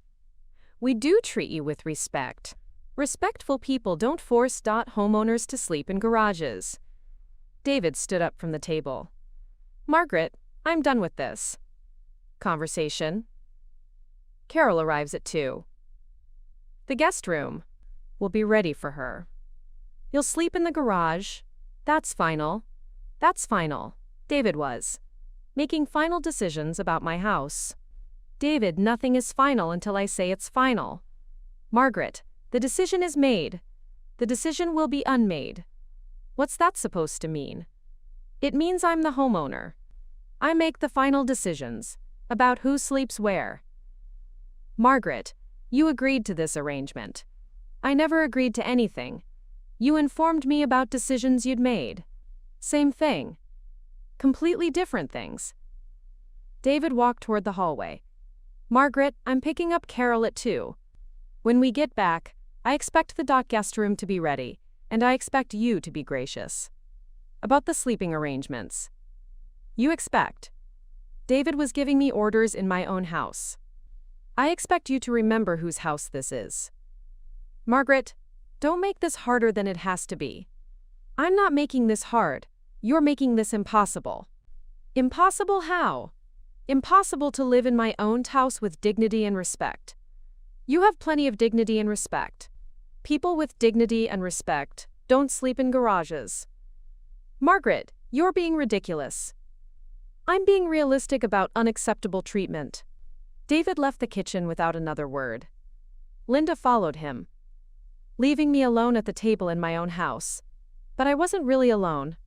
S1: We do treat you with respect. Respectful people don't force homeowners to sleep in garages. David stood up from the table. Margaret, I'm done with this conversation. Carol arrives at 2. The guest room will be ready for her. You'll sleep in the garage. That's final. That's final. David was making final decisions about my house. David, nothing is final until I say it's final. Margaret, the decision is made. The decision will be unmade. What's that supposed to mean? It means I'm the homeowner. I make the final decisions about who sleeps where. Margaret, you agreed to this arrangement. I never agreed to anything. You informed me about decisions you'd made. Same thing. Completely different things. David walked toward the hallway. Margaret, I'm picking up Carol at 2. When we get back, I expect the guest room to be ready, and I expect you to be gracious about the sleeping arrangements. You expect. David was giving me orders in my own house. I expect you to remember whose house this is. Margaret, don't make this harder than it has to be. I'm not making this hard. You're making this impossible. Impossible how? Impossible to live in my own house with dignity and respect. You have plenty of dignity and respect. People with dignity and respect don't sleep in garages. Margaret, you're being ridiculous. I'm being realistic about unacceptable treatment. David left the kitchen without another word. Linda followed him, leaving me alone at the table in my own house. But I wasn't really alone.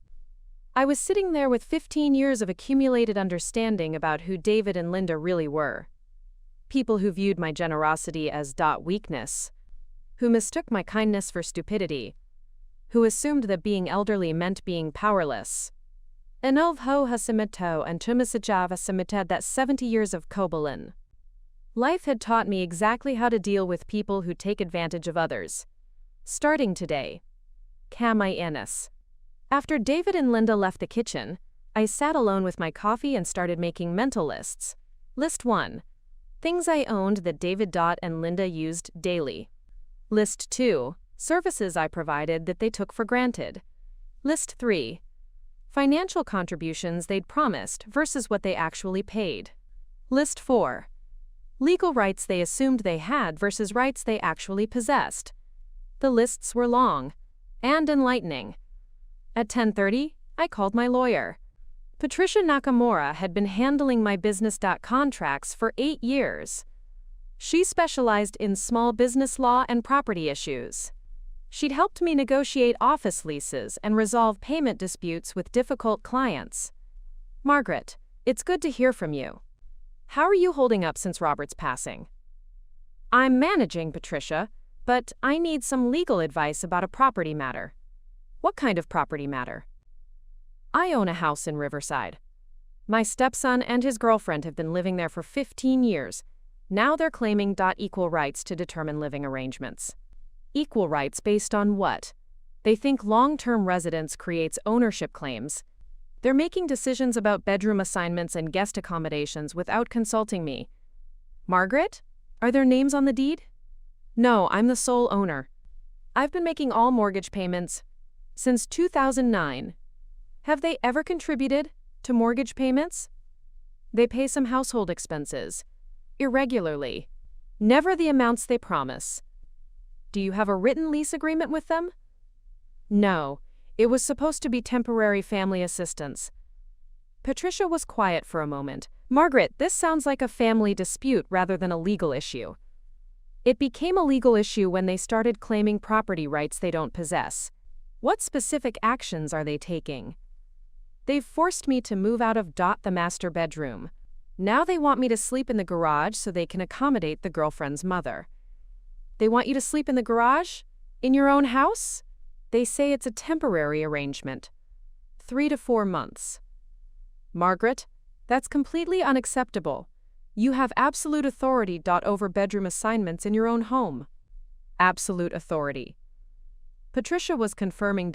S1: I was sitting there with 15 years of accumulated understanding about who David and Linda really were. People who viewed my generosity as weakness, who mistook my kindness for stupidity, who assumed that being elderly meant being powerless. Enov ho hasimito and tumisajava simited that 70 years of Kobolin. Life had taught me exactly how to deal with people who take advantage of others. Starting today. Kamai Ennis. After David and Linda left the kitchen, I sat alone with my coffee and started making mental lists. List 1. Things I owned that David and Linda used daily. List 2. Services I provided that they took for granted. List 3. Financial contributions they'd promised versus what they actually paid. List 4. Legal rights they assumed they had versus rights they actually possessed. The lists were long and enlightening. At 10:30, I called my lawyer. Patricia Nakamura had been handling my business contracts for 8 years. She specialized in small business law and property issues. She'd helped me negotiate office leases and resolve payment disputes with difficult clients. Margaret, it's good to hear from you. How are you holding up since Robert's passing? I'm managing, Patricia, but I need some legal advice about a property matter. What kind of property matter? I own a house in Riverside. My stepson and his girlfriend have been living there for 15 years. Now they're claiming equal rights to determine living arrangements. Equal rights based on what? They think long-term residence creates ownership claims. They're making decisions about bedroom assignments and guest accommodations without consulting me. Margaret? Are their names on the deed? No, I'm the sole owner. I've been making all mortgage payments since 2009. Have they ever contributed to mortgage payments? They pay some household expenses, irregularly, never the amounts they promise. Do you have a written lease agreement with them? No, it was supposed to be temporary family assistance. Patricia was quiet for a moment. Margaret, this sounds like a family dispute rather than a legal issue. It became a legal issue when they started claiming property rights they don't possess. What specific actions are they taking? They've forced me to move out of the master bedroom. Now they want me to sleep in the garage so they can accommodate the girlfriend's mother. They want you to sleep in the garage? In your own house? They say it's a temporary arrangement. 3 to 4 months. Margaret, that's completely unacceptable. You have absolute authority over bedroom assignments in your own home. Absolute authority. Patricia was confirming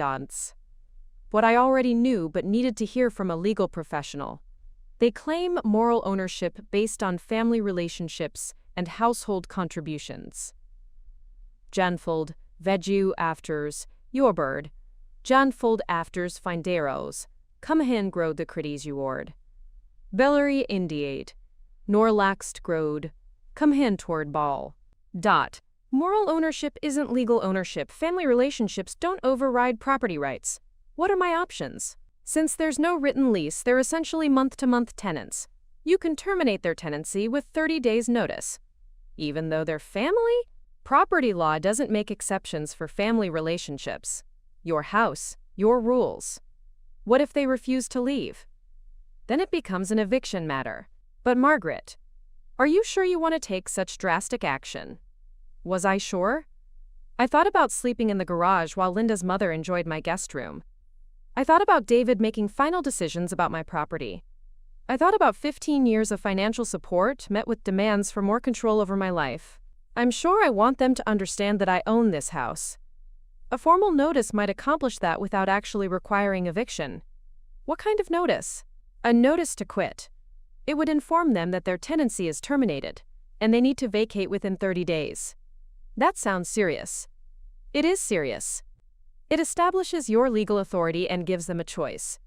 S1: what I already knew but needed to hear from a legal professional. They claim moral ownership based on family relationships and household contributions. Janfold, vedu afters, Jorbird, Janfold afters finderos, Cumhin grode the crities uord. Bellary indiate, nor laxed grode, Cumhin toward ball. Moral ownership isn't legal ownership. Family relationships don't override property rights. What are my options? Since there's no written lease, they're essentially month-to-month tenants. You can terminate their tenancy with 30 days' notice. Even though they're family? Property law doesn't make exceptions for family relationships. Your house, your rules. What if they refuse to leave? Then it becomes an eviction matter. But Margaret, are you sure you want to take such drastic action? Was I sure? I thought about sleeping in the garage while Linda's mother enjoyed my guest room. I thought about David making final decisions about my property. I thought about 15 years of financial support met with demands for more control over my life. I'm sure I want them to understand that I own this house. A formal notice might accomplish that without actually requiring eviction. What kind of notice? A notice to quit. It would inform them that their tenancy is terminated, and they need to vacate within 30 days. That sounds serious. It is serious. It establishes your legal authority and gives them a choice.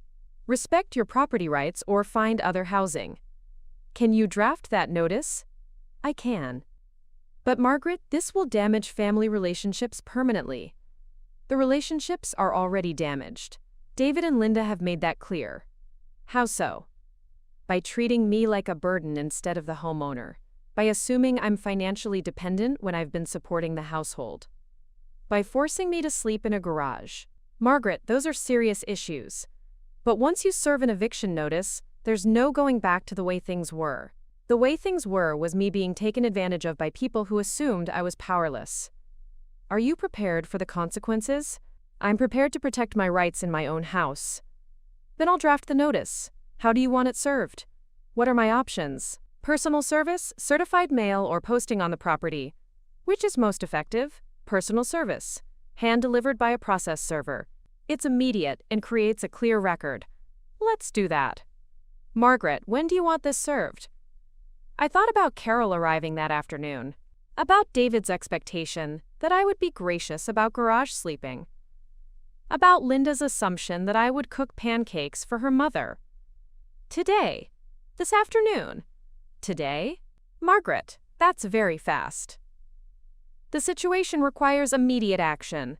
S1: Respect your property rights or find other housing. Can you draft that notice? I can. But Margaret, this will damage family relationships permanently. The relationships are already damaged. David and Linda have made that clear. How so? By treating me like a burden instead of the homeowner. By assuming I'm financially dependent when I've been supporting the household. By forcing me to sleep in a garage. Margaret, those are serious issues. But once you serve an eviction notice, there's no going back to the way things were. The way things were was me being taken advantage of by people who assumed I was powerless. Are you prepared for the consequences? I'm prepared to protect my rights in my own house. Then I'll draft the notice. How do you want it served? What are my options? Personal service, certified mail, or posting on the property? Which is most effective? Personal service. Hand-delivered by a process server. It's immediate and creates a clear record. Let's do that. Margaret, when do you want this served? I thought about Carol arriving that afternoon. About David's expectation that I would be gracious about garage sleeping. About Linda's assumption that I would cook pancakes for her mother. Today. This afternoon. Today? Margaret, that's very fast. The situation requires immediate action.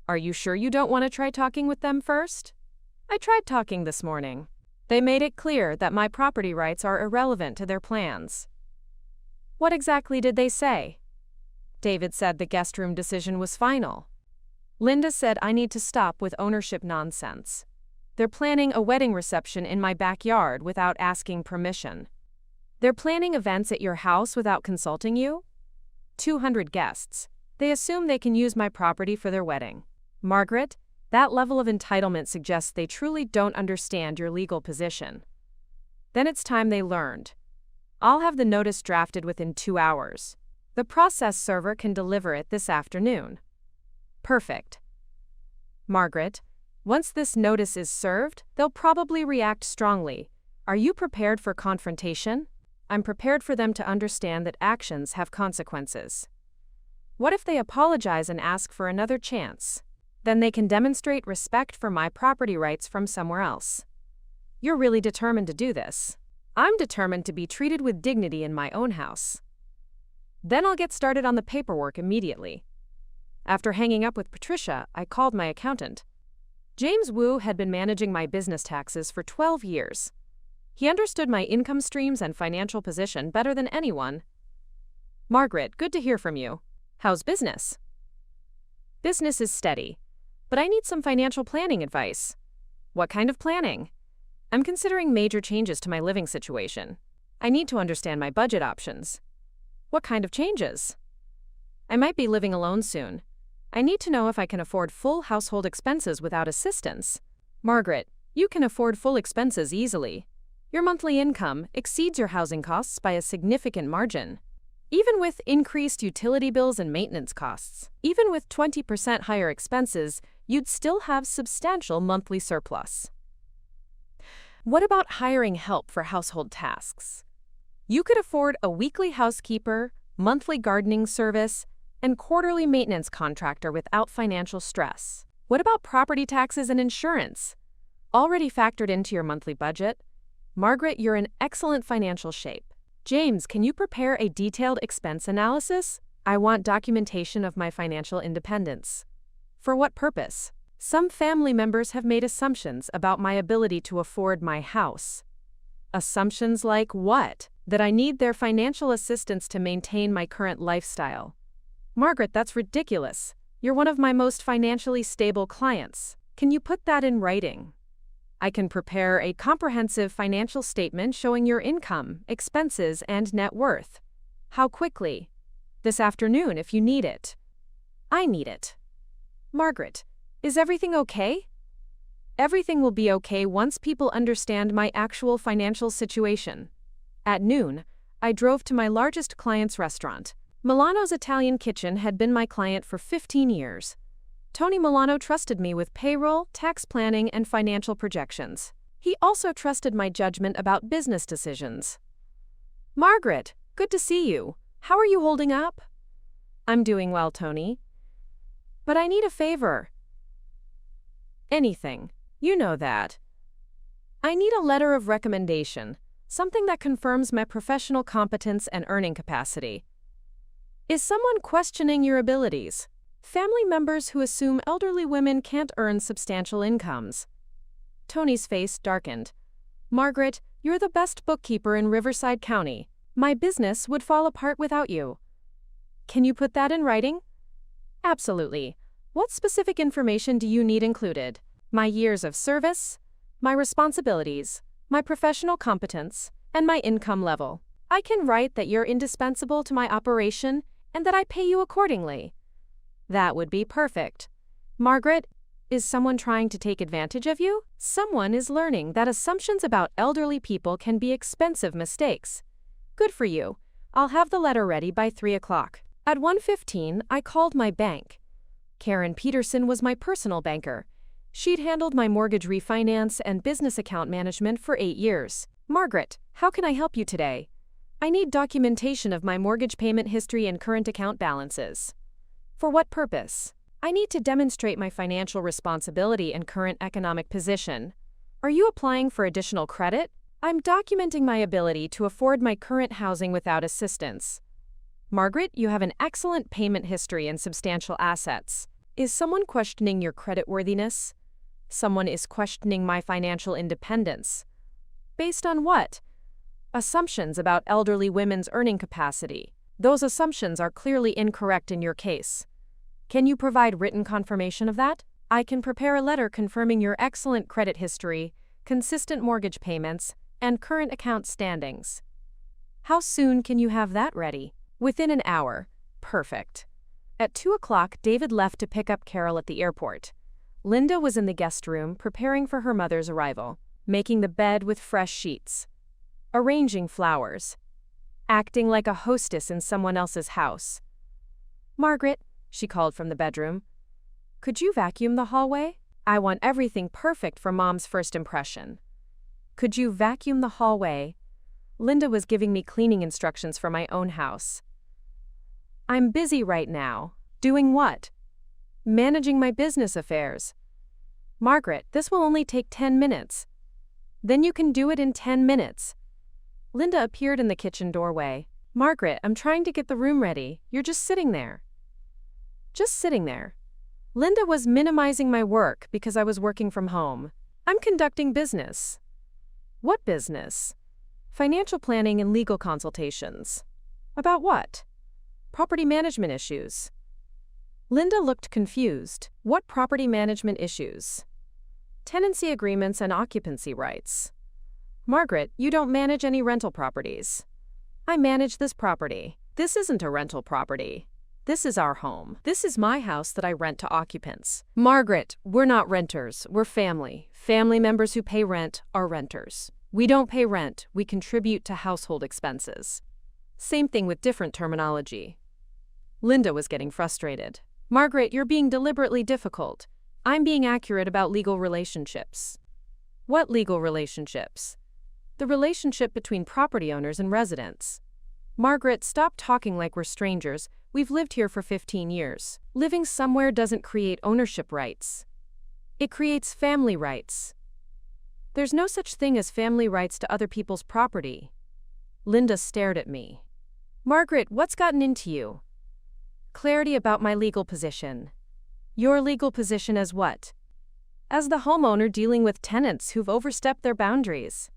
S1: Are you sure you don't want to try talking with them first? I tried talking this morning. They made it clear that my property rights are irrelevant to their plans. What exactly did they say? David said the guest room decision was final. Linda said I need to stop with ownership nonsense. They're planning a wedding reception in my backyard without asking permission. They're planning events at your house without consulting you? 200 guests. They assume they can use my property for their wedding. Margaret, that level of entitlement suggests they truly don't understand your legal position. Then it's time they learned. I'll have the notice drafted within 2 hours. The process server can deliver it this afternoon. Perfect. Margaret, once this notice is served, they'll probably react strongly. Are you prepared for confrontation? I'm prepared for them to understand that actions have consequences. What if they apologize and ask for another chance? Then they can demonstrate respect for my property rights from somewhere else. You're really determined to do this. I'm determined to be treated with dignity in my own house. Then I'll get started on the paperwork immediately. After hanging up with Patricia, I called my accountant. James Wu had been managing my business taxes for 12 years. He understood my income streams and financial position better than anyone. Margaret, good to hear from you. How's business? Business is steady, but I need some financial planning advice. What kind of planning? I'm considering major changes to my living situation. I need to understand my budget options. What kind of changes? I might be living alone soon. I need to know if I can afford full household expenses without assistance. Margaret, you can afford full expenses easily. Your monthly income exceeds your housing costs by a significant margin. Even with increased utility bills and maintenance costs, even with 20% higher expenses, you'd still have substantial monthly surplus. What about hiring help for household tasks? You could afford a weekly housekeeper, monthly gardening service, and quarterly maintenance contractor without financial stress. What about property taxes and insurance? Already factored into your monthly budget? Margaret, you're in excellent financial shape. James, can you prepare a detailed expense analysis? I want documentation of my financial independence. For what purpose? Some family members have made assumptions about my ability to afford my house. Assumptions like what? That I need their financial assistance to maintain my current lifestyle. Margaret, that's ridiculous. You're one of my most financially stable clients. Can you put that in writing? I can prepare a comprehensive financial statement showing your income, expenses, and net worth. How quickly? This afternoon if you need it. I need it. Margaret, is everything okay? Everything will be okay once people understand my actual financial situation. At noon, I drove to my largest client's restaurant. Milano's Italian Kitchen had been my client for 15 years. Tony Milano trusted me with payroll, tax planning, and financial projections. He also trusted my judgment about business decisions. Margaret, good to see you. How are you holding up? I'm doing well, Tony. But I need a favor. Anything. You know that. I need a letter of recommendation, something that confirms my professional competence and earning capacity. Is someone questioning your abilities? Family members who assume elderly women can't earn substantial incomes. Tony's face darkened. Margaret, you're the best bookkeeper in Riverside County. My business would fall apart without you. Can you put that in writing? Absolutely. What specific information do you need included? My years of service, my responsibilities, my professional competence, and my income level. I can write that you're indispensable to my operation and that I pay you accordingly. That would be perfect. Margaret, is someone trying to take advantage of you? Someone is learning that assumptions about elderly people can be expensive mistakes. Good for you. I'll have the letter ready by 3 o'clock. At 1:15, I called my bank. Karen Peterson was my personal banker. She'd handled my mortgage refinance and business account management for 8 years. Margaret, how can I help you today? I need documentation of my mortgage payment history and current account balances. For what purpose? I need to demonstrate my financial responsibility and current economic position. Are you applying for additional credit? I'm documenting my ability to afford my current housing without assistance. Margaret, you have an excellent payment history and substantial assets. Is someone questioning your creditworthiness? Someone is questioning my financial independence. Based on what? Assumptions about elderly women's earning capacity. Those assumptions are clearly incorrect in your case. Can you provide written confirmation of that? I can prepare a letter confirming your excellent credit history, consistent mortgage payments, and current account standings. How soon can you have that ready? Within an hour. Perfect. At 2 o'clock, David left to pick up Carol at the airport. Linda was in the guest room preparing for her mother's arrival, making the bed with fresh sheets, arranging flowers, acting like a hostess in someone else's house. "Margaret," she called from the bedroom, "could you vacuum the hallway? I want everything perfect for Mom's first impression." "Could you vacuum the hallway?" Linda was giving me cleaning instructions for my own house. "I'm busy right now." "Doing what?" "Managing my business affairs." "Margaret, this will only take 10 minutes. Then you can do it in 10 minutes. Linda appeared in the kitchen doorway. "Margaret, I'm trying to get the room ready. You're just sitting there." Just sitting there. Linda was minimizing my work because I was working from home. "I'm conducting business." "What business?" "Financial planning and legal consultations." "About what?" "Property management issues." Linda looked confused. "What property management issues?" "Tenancy agreements and occupancy rights." "Margaret, you don't manage any rental properties." "I manage this property. This isn't a rental property. This is our home. This is my house that I rent to occupants." "Margaret, we're not renters. We're family. Family members who pay rent are renters. We don't pay rent. We contribute to household expenses." Same thing with different terminology. Linda was getting frustrated. "Margaret, you're being deliberately difficult. I'm being accurate about legal relationships." "What legal relationships?" "The relationship between property owners and residents." "Margaret, stop talking like we're strangers. We've lived here for 15 years. Living somewhere doesn't create ownership rights. It creates family rights. There's no such thing as family rights to other people's property." Linda stared at me. "Margaret, what's gotten into you?" "Clarity about my legal position." "Your legal position as what?" "As the homeowner dealing with tenants who've overstepped their boundaries."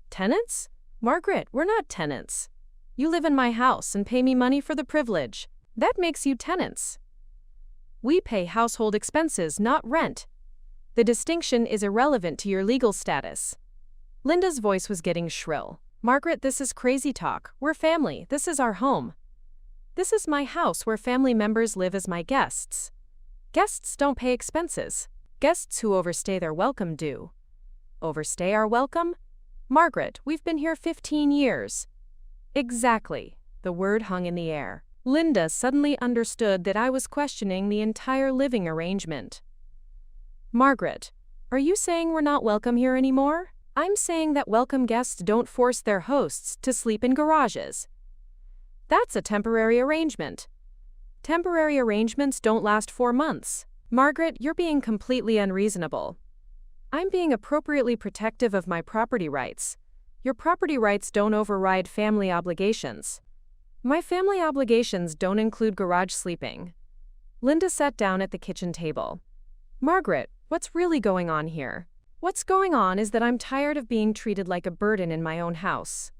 S1: "Tenants?" "Margaret, we're not tenants. You live in my house and pay me money for the privilege. That makes you tenants. We pay household expenses, not rent. The distinction is irrelevant to your legal status." Linda's voice was getting shrill. "Margaret, this is crazy talk. We're family. This is our home. This is my house where family members live as my guests. Guests don't pay expenses. Guests who overstay their welcome do." "Overstay our welcome?" "Margaret, we've been here 15 years. "Exactly." The word hung in the air. Linda suddenly understood that I was questioning the entire living arrangement. "Margaret, are you saying we're not welcome here anymore?" "I'm saying that welcome guests don't force their hosts to sleep in garages. That's a temporary arrangement. Temporary arrangements don't last 4 months." "Margaret, you're being completely unreasonable." "I'm being appropriately protective of my property rights. Your property rights don't override family obligations." "My family obligations don't include garage sleeping." Linda sat down at the kitchen table. "Margaret, what's really going on here?" "What's going on is that I'm tired of being treated like a burden in my own house."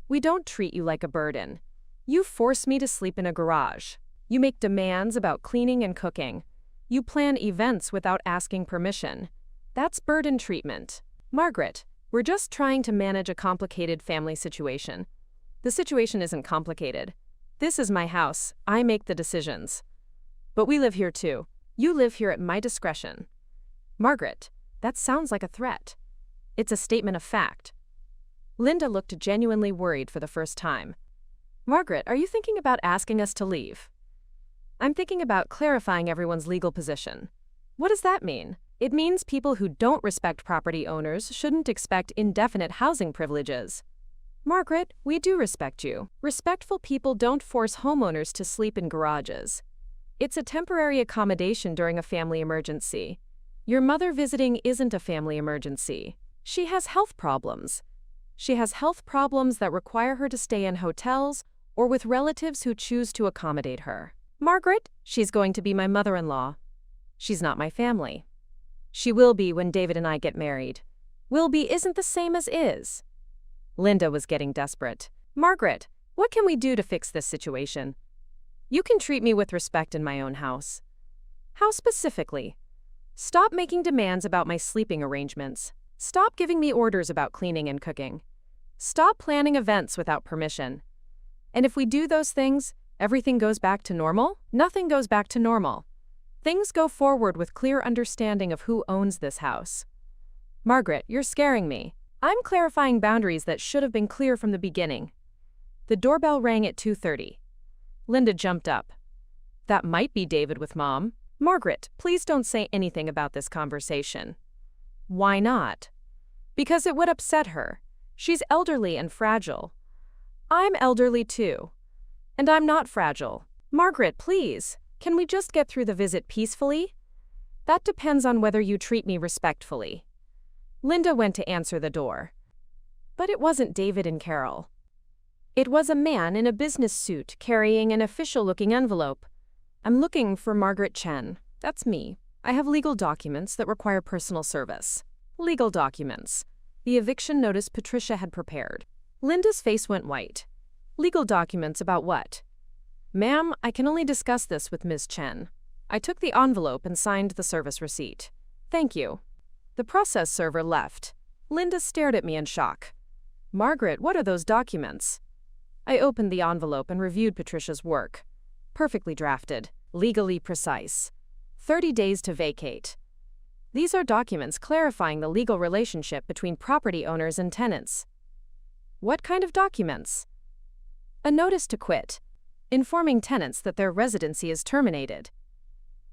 S1: "We don't treat you like a burden. You force me to sleep in a garage. You make demands about cleaning and cooking. You plan events without asking permission. That's burden treatment." "Margaret, we're just trying to manage a complicated family situation." "The situation isn't complicated. This is my house. I make the decisions. But we live here too. You live here at my discretion." "Margaret, that sounds like a threat." "It's a statement of fact." Linda looked genuinely worried for the first time. "Margaret, are you thinking about asking us to leave?" "I'm thinking about clarifying everyone's legal position." "What does that mean?" "It means people who don't respect property owners shouldn't expect indefinite housing privileges." "Margaret, we do respect you. Respectful people don't force homeowners to sleep in garages. It's a temporary accommodation during a family emergency. Your mother visiting isn't a family emergency. She has health problems. She has health problems that require her to stay in hotels or with relatives who choose to accommodate her." "Margaret, she's going to be my mother-in-law. She's not my family." "She will be when David and I get married." "Will be isn't the same as is." Linda was getting desperate. "Margaret, what can we do to fix this situation?" "You can treat me with respect in my own house." "How specifically?" "Stop making demands about my sleeping arrangements. Stop giving me orders about cleaning and cooking. Stop planning events without permission. And if we do those things, everything goes back to normal? Nothing goes back to normal. Things go forward with clear understanding of who owns this house. Margaret, you're scaring me. I'm clarifying boundaries that should have been clear from the beginning. The doorbell rang at 2:30. Linda jumped up. That might be David with Mom. Margaret, please don't say anything about this conversation. Why not? Because it would upset her. She's elderly and fragile. I'm elderly too. And I'm not fragile. Margaret, please, can we just get through the visit peacefully? That depends on whether you treat me respectfully. Linda went to answer the door. But it wasn't David and Carol. It was a man in a business suit carrying an official-looking envelope. I'm looking for Margaret Chen. That's me. I have legal documents that require personal service. Legal documents. The eviction notice Patricia had prepared. Linda's face went white. Legal documents about what? Ma'am, I can only discuss this with Ms. Chen. I took the envelope and signed the service receipt. Thank you. The process server left. Linda stared at me in shock. Margaret, what are those documents? I opened the envelope and reviewed Patricia's work. Perfectly drafted, legally precise. 30 days to vacate. These are documents clarifying the legal relationship between property owners and tenants. What kind of documents? A notice to quit, informing tenants that their residency is terminated.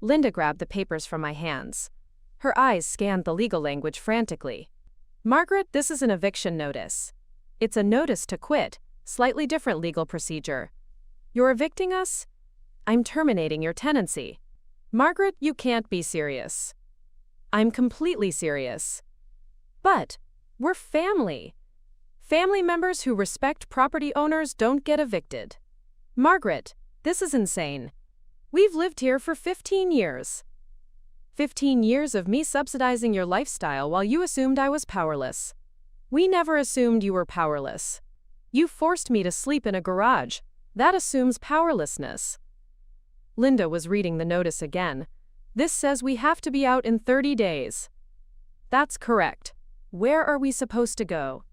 S1: Linda grabbed the papers from my hands. Her eyes scanned the legal language frantically. Margaret, this is an eviction notice. It's a notice to quit, slightly different legal procedure. You're evicting us? I'm terminating your tenancy. Margaret, you can't be serious. I'm completely serious. But we're family. Family members who respect property owners don't get evicted. Margaret, this is insane. We've lived here for 15 years. 15 years of me subsidizing your lifestyle while you assumed I was powerless. We never assumed you were powerless. You forced me to sleep in a garage. That assumes powerlessness. Linda was reading the notice again. This says we have to be out in 30 days. That's correct. Where are we supposed to go?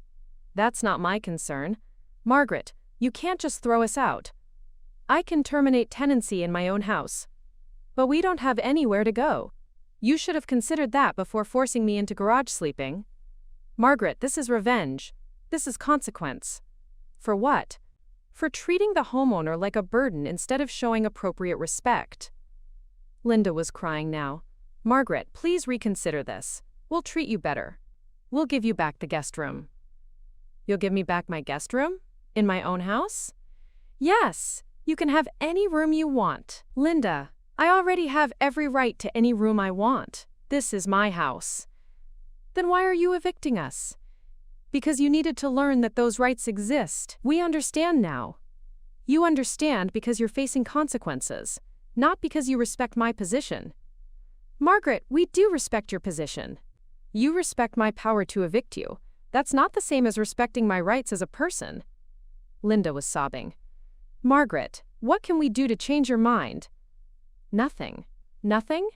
S1: That's not my concern. Margaret, you can't just throw us out. I can terminate tenancy in my own house. But we don't have anywhere to go. You should have considered that before forcing me into garage sleeping. Margaret, this is revenge. This is consequence. For what? For treating the homeowner like a burden instead of showing appropriate respect. Linda was crying now. Margaret, please reconsider this. We'll treat you better. We'll give you back the guest room. You'll give me back my guest room? In my own house? Yes, you can have any room you want. Linda, I already have every right to any room I want. This is my house. Then why are you evicting us? Because you needed to learn that those rights exist. We understand now. You understand because you're facing consequences, not because you respect my position. Margaret, we do respect your position. You respect my power to evict you. That's not the same as respecting my rights as a person. Linda was sobbing. Margaret, what can we do to change your mind? Nothing. Nothing?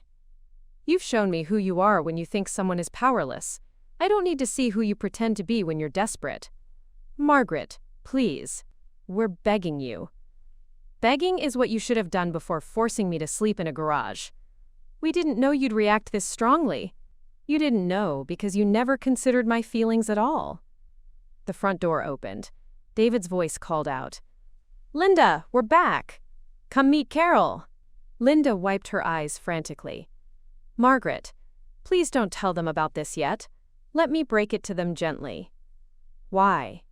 S1: You've shown me who you are when you think someone is powerless. I don't need to see who you pretend to be when you're desperate. Margaret, please. We're begging you. Begging is what you should have done before forcing me to sleep in a garage. We didn't know you'd react this strongly. You didn't know because you never considered my feelings at all. The front door opened. David's voice called out. Linda, we're back. Come meet Carol. Linda wiped her eyes frantically. Margaret, please don't tell them about this yet. Let me break it to them gently. Why?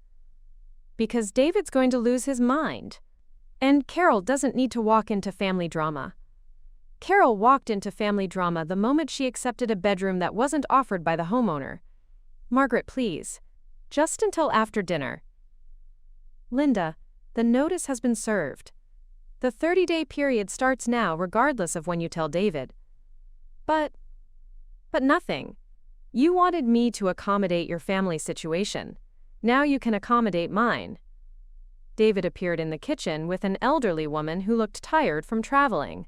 S1: Because David's going to lose his mind. And Carol doesn't need to walk into family drama. Carol walked into family drama the moment she accepted a bedroom that wasn't offered by the homeowner. Margaret, please. Just until after dinner. Linda, the notice has been served. The 30-day period starts now regardless of when you tell David. But nothing. You wanted me to accommodate your family situation. Now you can accommodate mine. David appeared in the kitchen with an elderly woman who looked tired from traveling.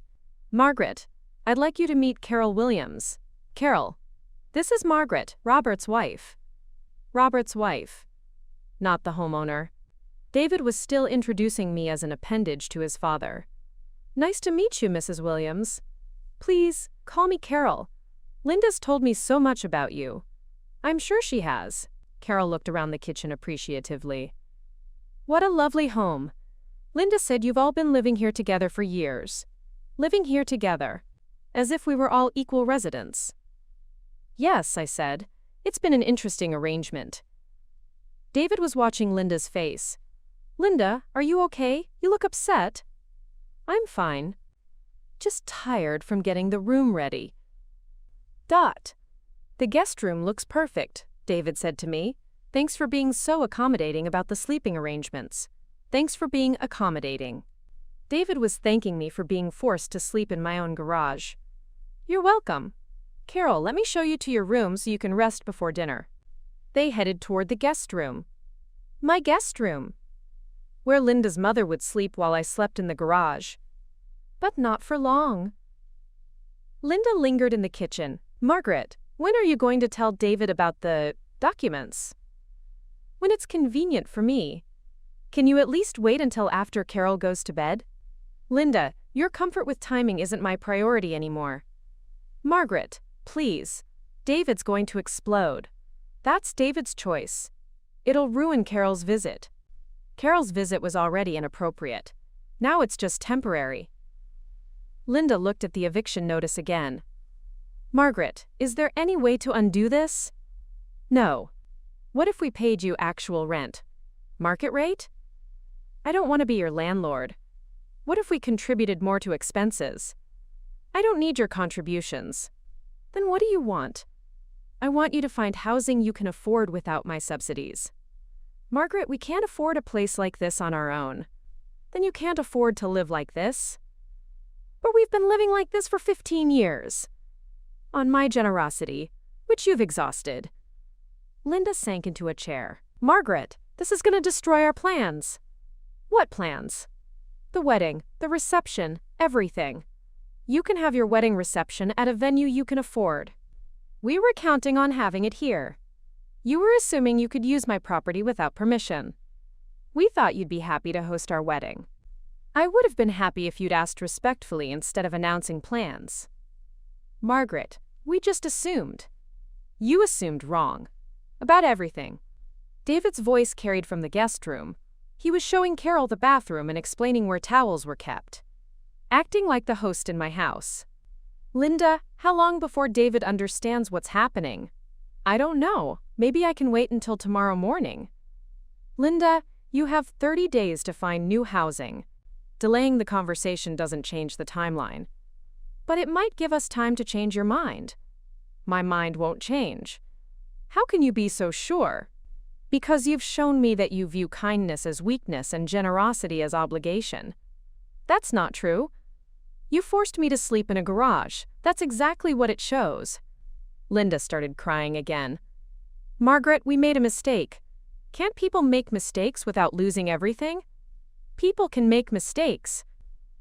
S1: Margaret, I'd like you to meet Carol Williams. Carol, this is Margaret, Robert's wife. Robert's wife. Not the homeowner. David was still introducing me as an appendage to his father. "Nice to meet you, Mrs. Williams. Please, call me Carol. Linda's told me so much about you." "I'm sure she has." Carol looked around the kitchen appreciatively. "What a lovely home. Linda said you've all been living here together for years. Living here together. As if we were all equal residents." "Yes," I said. "It's been an interesting arrangement." David was watching Linda's face. "Linda, are you okay? You look upset." "I'm fine. Just tired from getting the room ready." "The guest room looks perfect," David said to me. "Thanks for being so accommodating about the sleeping arrangements. Thanks for being accommodating." David was thanking me for being forced to sleep in my own garage. "You're welcome. Carol, let me show you to your room so you can rest before dinner." They headed toward the guest room. My guest room, where Linda's mother would sleep while I slept in the garage. But not for long. Linda lingered in the kitchen. "Margaret, when are you going to tell David about the documents?" "When it's convenient for me. Can you at least wait until after Carol goes to bed?" "Linda, your comfort with timing isn't my priority anymore." "Margaret, please. David's going to explode." "That's David's choice. It'll ruin Carol's visit." Carol's visit was already inappropriate. Now it's just temporary. Linda looked at the eviction notice again. "Margaret, is there any way to undo this?" "No. What if we paid you actual rent? Market rate?" "I don't want to be your landlord. What if we contributed more to expenses?" "I don't need your contributions." "Then what do you want?" "I want you to find housing you can afford without my subsidies." "Margaret, we can't afford a place like this on our own." "Then you can't afford to live like this." "But we've been living like this for 15 years. On my generosity, which you've exhausted." Linda sank into a chair. "Margaret, this is going to destroy our plans." "What plans?" "The wedding, the reception, everything. You can have your wedding reception at a venue you can afford. We were counting on having it here. You were assuming you could use my property without permission. We thought you'd be happy to host our wedding. I would have been happy if you'd asked respectfully instead of announcing plans." "Margaret, we just assumed." "You assumed wrong. About everything." David's voice carried from the guest room. He was showing Carol the bathroom and explaining where towels were kept. Acting like the host in my house. "Linda, how long before David understands what's happening?" "I don't know. Maybe I can wait until tomorrow morning." "Linda, you have 30 days to find new housing." Delaying the conversation doesn't change the timeline. "But it might give us time to change your mind." "My mind won't change." "How can you be so sure?" "Because you've shown me that you view kindness as weakness and generosity as obligation." "That's not true." "You forced me to sleep in a garage. That's exactly what it shows." Linda started crying again. "Margaret, we made a mistake. Can't people make mistakes without losing everything?" "People can make mistakes.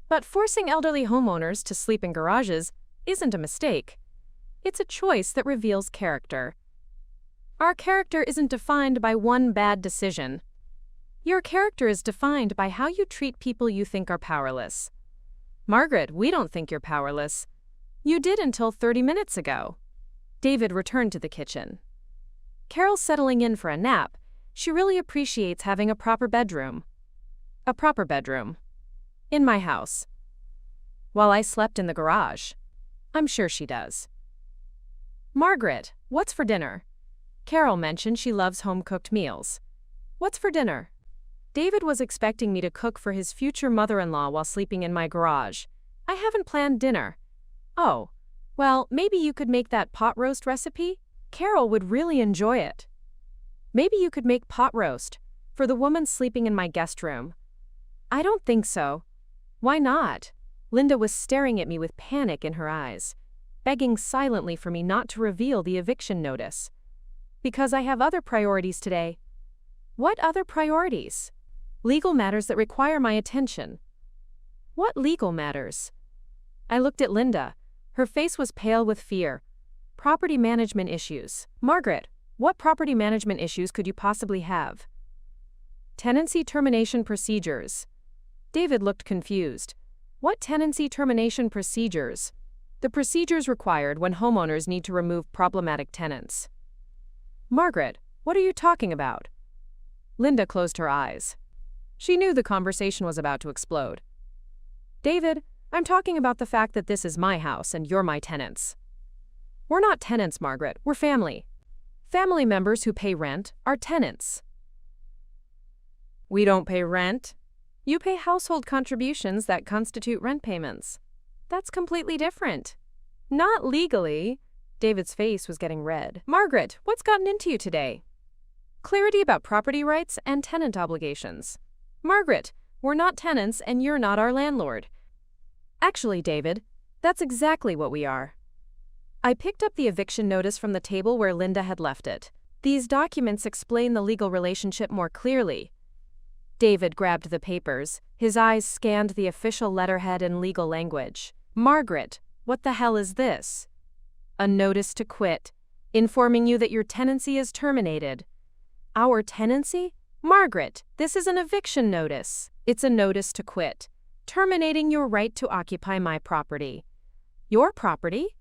S1: But forcing elderly homeowners to sleep in garages isn't a mistake. It's a choice that reveals character. Our character isn't defined by one bad decision. Your character is defined by how you treat people you think are powerless." "Margaret, we don't think you're powerless." "You did until 30 minutes ago." David returned to the kitchen. "Carol's settling in for a nap. She really appreciates having a proper bedroom." "A proper bedroom?" "In my house." "While I slept in the garage." "I'm sure she does." "Margaret, what's for dinner?" Carol mentioned she loves home-cooked meals. "What's for dinner?" David was expecting me to cook for his future mother-in-law while sleeping in my garage. "I haven't planned dinner." "Oh, well, maybe you could make that pot roast recipe? Carol would really enjoy it." "Maybe you could make pot roast for the woman sleeping in my guest room." "I don't think so." "Why not?" Linda was staring at me with panic in her eyes, begging silently for me not to reveal the eviction notice. "Because I have other priorities today." "What other priorities?" "Legal matters that require my attention." "What legal matters?" I looked at Linda. Her face was pale with fear. "Property management issues." "Margaret, what property management issues could you possibly have?" Tenancy termination procedures. David looked confused. What tenancy termination procedures? The procedures required when homeowners need to remove problematic tenants. Margaret, what are you talking about? Linda closed her eyes. She knew the conversation was about to explode. David, I'm talking about the fact that this is my house and you're my tenants. We're not tenants, Margaret. We're family. Family members who pay rent are tenants. We don't pay rent. You pay household contributions that constitute rent payments. That's completely different. Not legally. David's face was getting red. Margaret, what's gotten into you today? Clarity about property rights and tenant obligations. Margaret, we're not tenants and you're not our landlord. Actually, David, that's exactly what we are. I picked up the eviction notice from the table where Linda had left it. These documents explain the legal relationship more clearly. David grabbed the papers. His eyes scanned the official letterhead and legal language. Margaret, what the hell is this? A notice to quit, informing you that your tenancy is terminated. Our tenancy? Margaret, this is an eviction notice. It's a notice to quit, terminating your right to occupy my property. Your property?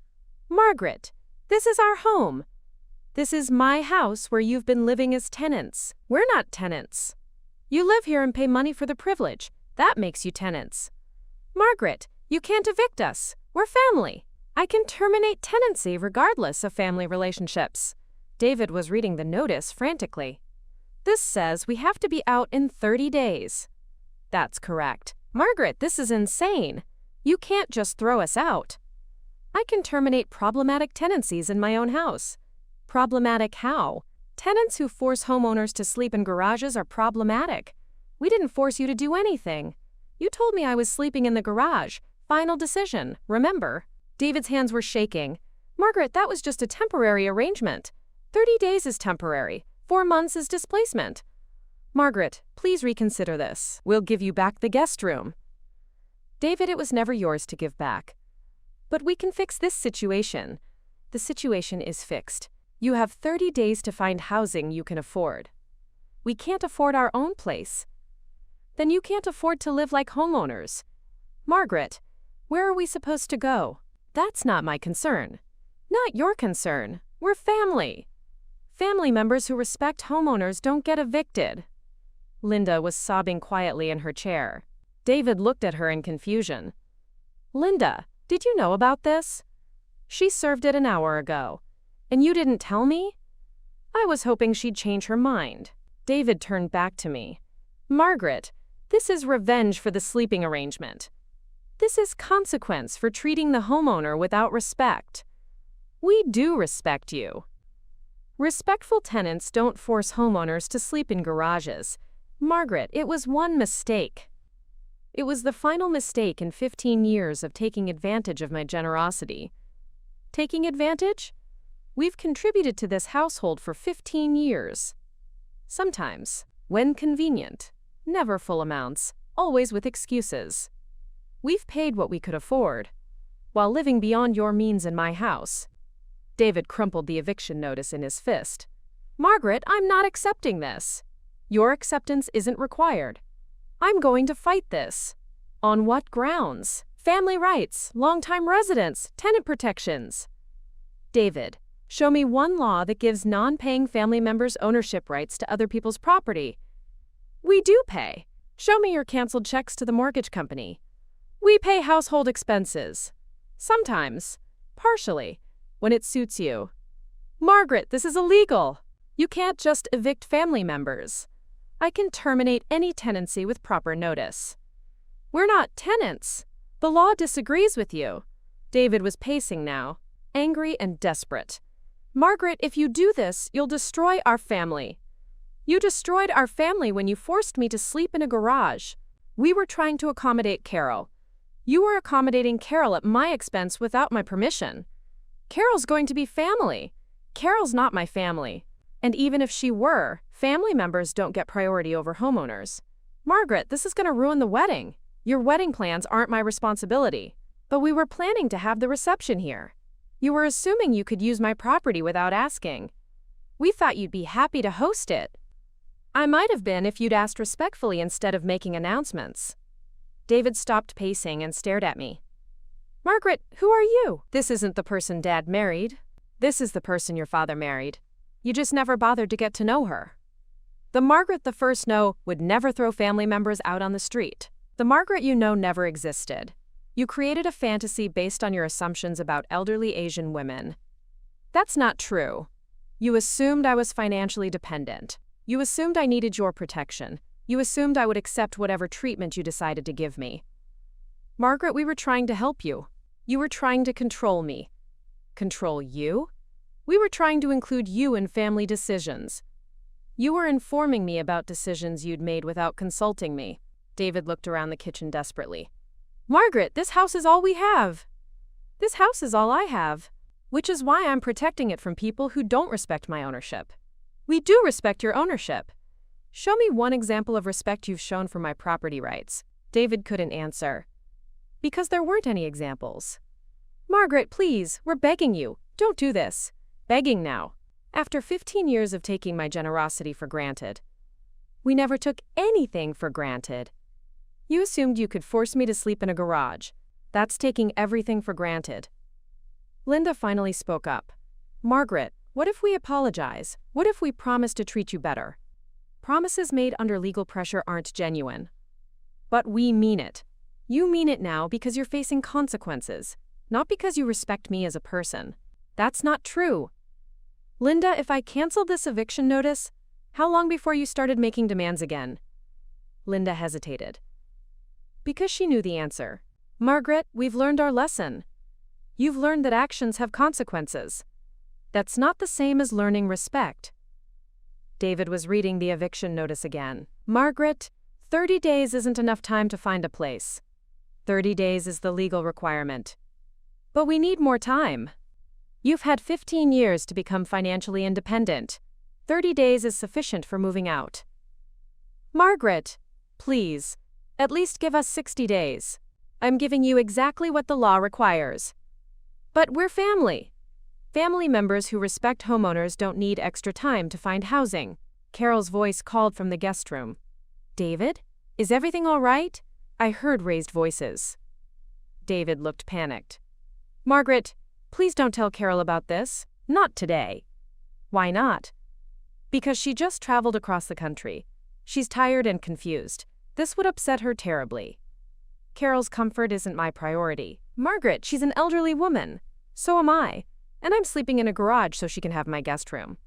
S1: Margaret, this is our home. This is my house where you've been living as tenants. We're not tenants. You live here and pay money for the privilege. That makes you tenants. Margaret, you can't evict us. We're family. I can terminate tenancy regardless of family relationships. David was reading the notice frantically. This says we have to be out in 30 days. That's correct. Margaret, this is insane. You can't just throw us out. I can terminate problematic tenancies in my own house. Problematic how? Tenants who force homeowners to sleep in garages are problematic. We didn't force you to do anything. You told me I was sleeping in the garage. Final decision, remember? David's hands were shaking. Margaret, that was just a temporary arrangement. 30 days is temporary. 4 months is displacement. Margaret, please reconsider this. We'll give you back the guest room. David, it was never yours to give back. But we can fix this situation. The situation is fixed. You have 30 days to find housing you can afford. We can't afford our own place. Then you can't afford to live like homeowners. Margaret, where are we supposed to go? That's not my concern. Not your concern. We're family. Family members who respect homeowners don't get evicted. Linda was sobbing quietly in her chair. David looked at her in confusion. Linda, did you know about this? She served it an hour ago. And you didn't tell me? I was hoping she'd change her mind. David turned back to me. Margaret, this is revenge for the sleeping arrangement. This is consequence for treating the homeowner without respect. We do respect you. Respectful tenants don't force homeowners to sleep in garages. Margaret, it was one mistake. It was the final mistake in 15 years of taking advantage of my generosity. Taking advantage? We've contributed to this household for 15 years. Sometimes, when convenient, never full amounts, always with excuses. We've paid what we could afford, while living beyond your means in my house. David crumpled the eviction notice in his fist. Margaret, I'm not accepting this. Your acceptance isn't required. I'm going to fight this. On what grounds? Family rights, long-time residence, tenant protections. David, show me one law that gives non-paying family members ownership rights to other people's property. We do pay. Show me your canceled checks to the mortgage company. We pay household expenses. Sometimes, partially, when it suits you. Margaret, this is illegal. You can't just evict family members. I can terminate any tenancy with proper notice. We're not tenants. The law disagrees with you. David was pacing now, angry and desperate. Margaret, if you do this, you'll destroy our family. You destroyed our family when you forced me to sleep in a garage. We were trying to accommodate Carol. You were accommodating Carol at my expense without my permission. Carol's going to be family. Carol's not my family. And even if she were, family members don't get priority over homeowners. Margaret, this is going to ruin the wedding. Your wedding plans aren't my responsibility. But we were planning to have the reception here. You were assuming you could use my property without asking. We thought you'd be happy to host it. I might have been if you'd asked respectfully instead of making announcements. David stopped pacing and stared at me. Margaret, who are you? This isn't the person Dad married. This is the person your father married. You just never bothered to get to know her. The Margaret the first know would never throw family members out on the street. The Margaret you know never existed. You created a fantasy based on your assumptions about elderly Asian women. That's not true. You assumed I was financially dependent. You assumed I needed your protection. You assumed I would accept whatever treatment you decided to give me. Margaret, we were trying to help you. You were trying to control me. Control you? We were trying to include you in family decisions. You were informing me about decisions you'd made without consulting me. David looked around the kitchen desperately. Margaret, this house is all we have. This house is all I have. Which is why I'm protecting it from people who don't respect my ownership. We do respect your ownership. Show me one example of respect you've shown for my property rights. David couldn't answer. Because there weren't any examples. Margaret, please, we're begging you. Don't do this. Begging now. After 15 years of taking my generosity for granted. We never took anything for granted. You assumed you could force me to sleep in a garage. That's taking everything for granted. Linda finally spoke up. Margaret, what if we apologize? What if we promise to treat you better? Promises made under legal pressure aren't genuine. But we mean it. You mean it now because you're facing consequences, not because you respect me as a person. That's not true. Linda, if I canceled this eviction notice, how long before you started making demands again? Linda hesitated. Because she knew the answer. Margaret, we've learned our lesson. You've learned that actions have consequences. That's not the same as learning respect. David was reading the eviction notice again. Margaret, 30 days isn't enough time to find a place. 30 days is the legal requirement. But we need more time. You've had 15 years to become financially independent. 30 days is sufficient for moving out. Margaret, please, at least give us 60 days. I'm giving you exactly what the law requires. But we're family. Family members who respect homeowners don't need extra time to find housing. Carol's voice called from the guest room. David, is everything all right? I heard raised voices. David looked panicked. Margaret, please don't tell Carol about this. Not today. Why not? Because she just traveled across the country. She's tired and confused. This would upset her terribly. Carol's comfort isn't my priority. Margaret, she's an elderly woman. So am I. And I'm sleeping in a garage so she can have my guest room.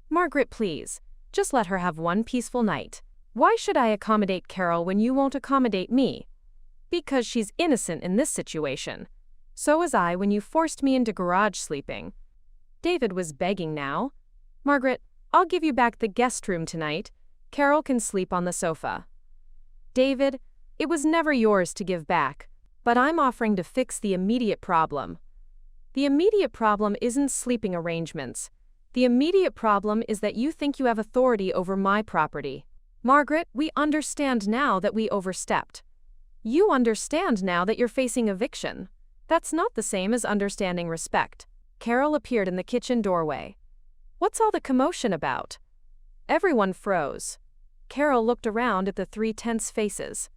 S1: Margaret, please, just let her have one peaceful night. Why should I accommodate Carol when you won't accommodate me? Because she's innocent in this situation. So was I when you forced me into garage sleeping. David was begging now. Margaret, I'll give you back the guest room tonight. Carol can sleep on the sofa. David, it was never yours to give back, but I'm offering to fix the immediate problem. The immediate problem isn't sleeping arrangements. The immediate problem is that you think you have authority over my property. Margaret, we understand now that we overstepped. You understand now that you're facing eviction. That's not the same as understanding respect. Carol appeared in the kitchen doorway. What's all the commotion about? Everyone froze. Carol looked around at the three tense faces.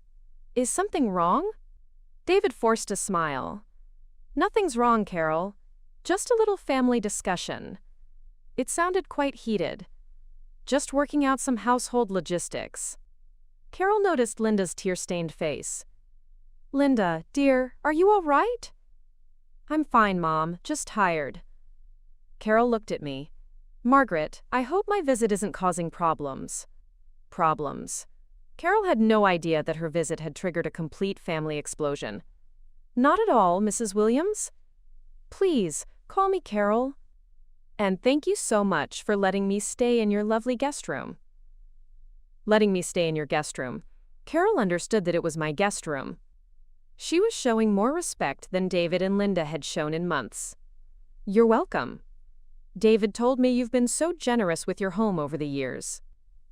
S1: Is something wrong? David forced a smile. Nothing's wrong, Carol. Just a little family discussion. It sounded quite heated. Just working out some household logistics. Carol noticed Linda's tear-stained face. Linda, dear, are you all right? I'm fine, Mom, just tired. Carol looked at me. Margaret, I hope my visit isn't causing problems. Problems. Carol had no idea that her visit had triggered a complete family explosion. Not at all, Mrs. Williams. Please, call me Carol. And thank you so much for letting me stay in your lovely guest room. Letting me stay in your guest room. Carol understood that it was my guest room. She was showing more respect than David and Linda had shown in months. You're welcome. David told me you've been so generous with your home over the years.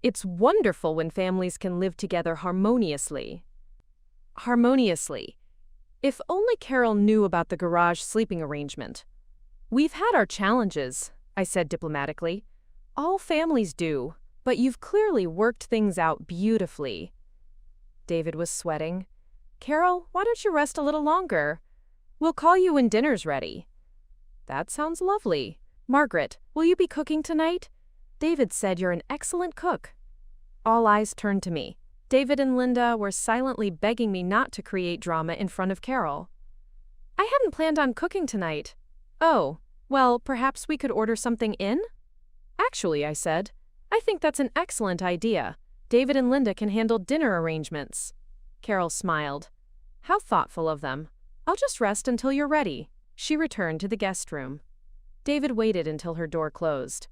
S1: It's wonderful when families can live together harmoniously. Harmoniously. If only Carol knew about the garage sleeping arrangement. We've had our challenges, I said diplomatically. All families do. But you've clearly worked things out beautifully. David was sweating. Carol, why don't you rest a little longer? We'll call you when dinner's ready. That sounds lovely. Margaret, will you be cooking tonight? David said you're an excellent cook. All eyes turned to me. David and Linda were silently begging me not to create drama in front of Carol. I hadn't planned on cooking tonight. Oh, well, perhaps we could order something in? Actually, I said, I think that's an excellent idea. David and Linda can handle dinner arrangements. Carol smiled. How thoughtful of them. I'll just rest until you're ready. She returned to the guest room. David waited until her door closed.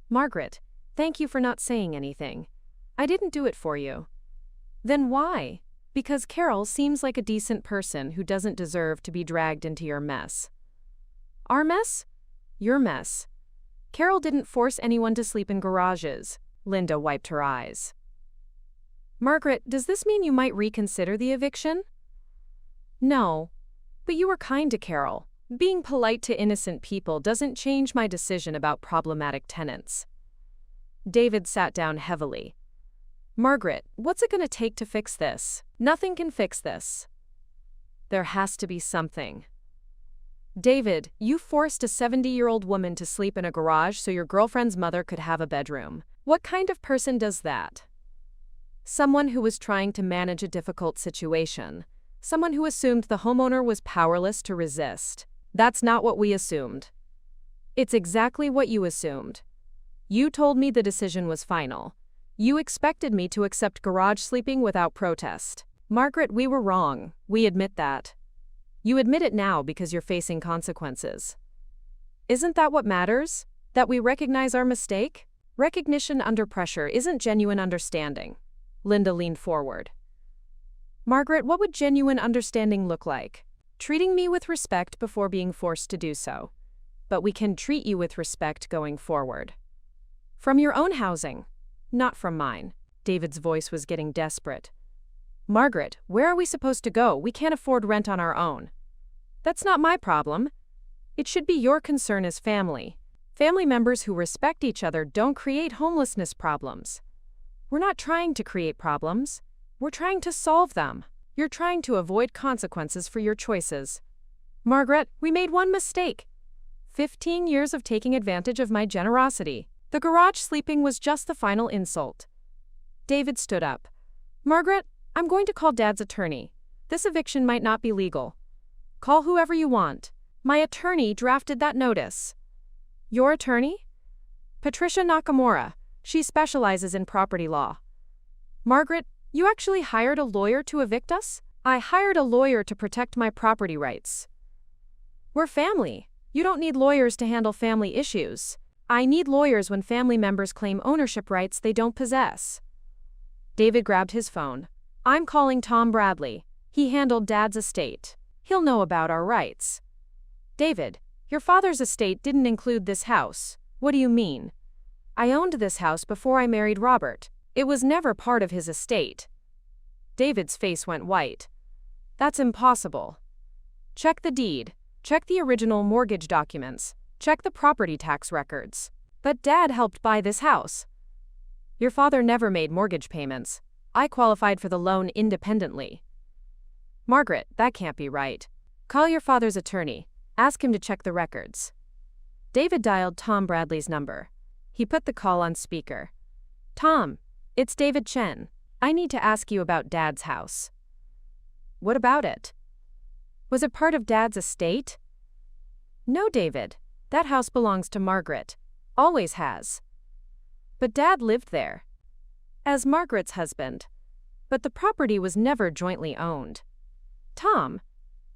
S1: Margaret, thank you for not saying anything. I didn't do it for you. Then why? Because Carol seems like a decent person who doesn't deserve to be dragged into your mess. Our mess? Your mess. Carol didn't force anyone to sleep in garages. Linda wiped her eyes. Margaret, does this mean you might reconsider the eviction? No. But you were kind to Carol. Being polite to innocent people doesn't change my decision about problematic tenants. David sat down heavily. Margaret, what's it going to take to fix this? Nothing can fix this. There has to be something. David, you forced a 70-year-old woman to sleep in a garage so your girlfriend's mother could have a bedroom. What kind of person does that? Someone who was trying to manage a difficult situation. Someone who assumed the homeowner was powerless to resist. That's not what we assumed. It's exactly what you assumed. You told me the decision was final. You expected me to accept garage sleeping without protest. Margaret, we were wrong. We admit that. You admit it now because you're facing consequences. Isn't that what matters? That we recognize our mistake? Recognition under pressure isn't genuine understanding. Linda leaned forward. Margaret, what would genuine understanding look like? Treating me with respect before being forced to do so. But we can treat you with respect going forward. From your own housing, not from mine. David's voice was getting desperate. Margaret, where are we supposed to go? We can't afford rent on our own. That's not my problem. It should be your concern as family. Family members who respect each other don't create homelessness problems. We're not trying to create problems. We're trying to solve them. You're trying to avoid consequences for your choices. Margaret, we made one mistake. 15 years of taking advantage of my generosity. The garage sleeping was just the final insult. David stood up. Margaret, I'm going to call Dad's attorney. This eviction might not be legal. Call whoever you want. My attorney drafted that notice. Your attorney? Patricia Nakamura. She specializes in property law. Margaret, you actually hired a lawyer to evict us? I hired a lawyer to protect my property rights. We're family. You don't need lawyers to handle family issues. I need lawyers when family members claim ownership rights they don't possess. David grabbed his phone. I'm calling Tom Bradley. He handled Dad's estate. He'll know about our rights. David, your father's estate didn't include this house. What do you mean? I owned this house before I married Robert. It was never part of his estate. David's face went white. That's impossible. Check the deed. Check the original mortgage documents. Check the property tax records. But Dad helped buy this house. Your father never made mortgage payments. I qualified for the loan independently. Margaret, that can't be right. Call your father's attorney. Ask him to check the records. David dialed Tom Bradley's number. He put the call on speaker. Tom, it's David Chen. I need to ask you about Dad's house. What about it? Was it part of Dad's estate? No, David. That house belongs to Margaret. Always has. But Dad lived there. As Margaret's husband. But the property was never jointly owned. Tom,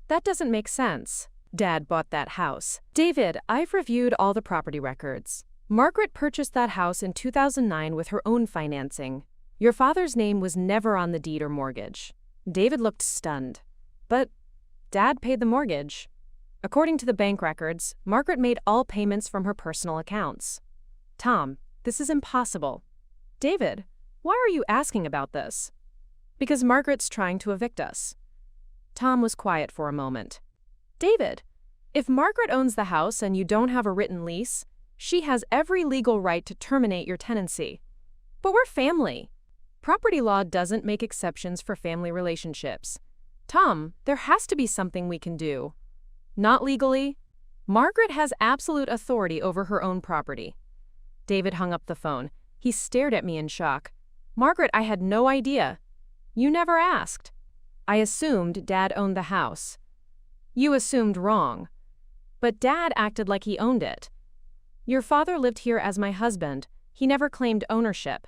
S1: that doesn't make sense. Dad bought that house. David, I've reviewed all the property records. Margaret purchased that house in 2009 with her own financing. Your father's name was never on the deed or mortgage. David looked stunned. But Dad paid the mortgage. According to the bank records, Margaret made all payments from her personal accounts. Tom, this is impossible. David, why are you asking about this? Because Margaret's trying to evict us. Tom was quiet for a moment. David, if Margaret owns the house and you don't have a written lease, she has every legal right to terminate your tenancy. But we're family. Property law doesn't make exceptions for family relationships. Tom, there has to be something we can do. Not legally. Margaret has absolute authority over her own property. David hung up the phone. He stared at me in shock. Margaret, I had no idea. You never asked. I assumed Dad owned the house. You assumed wrong. But Dad acted like he owned it. Your father lived here as my husband. He never claimed ownership.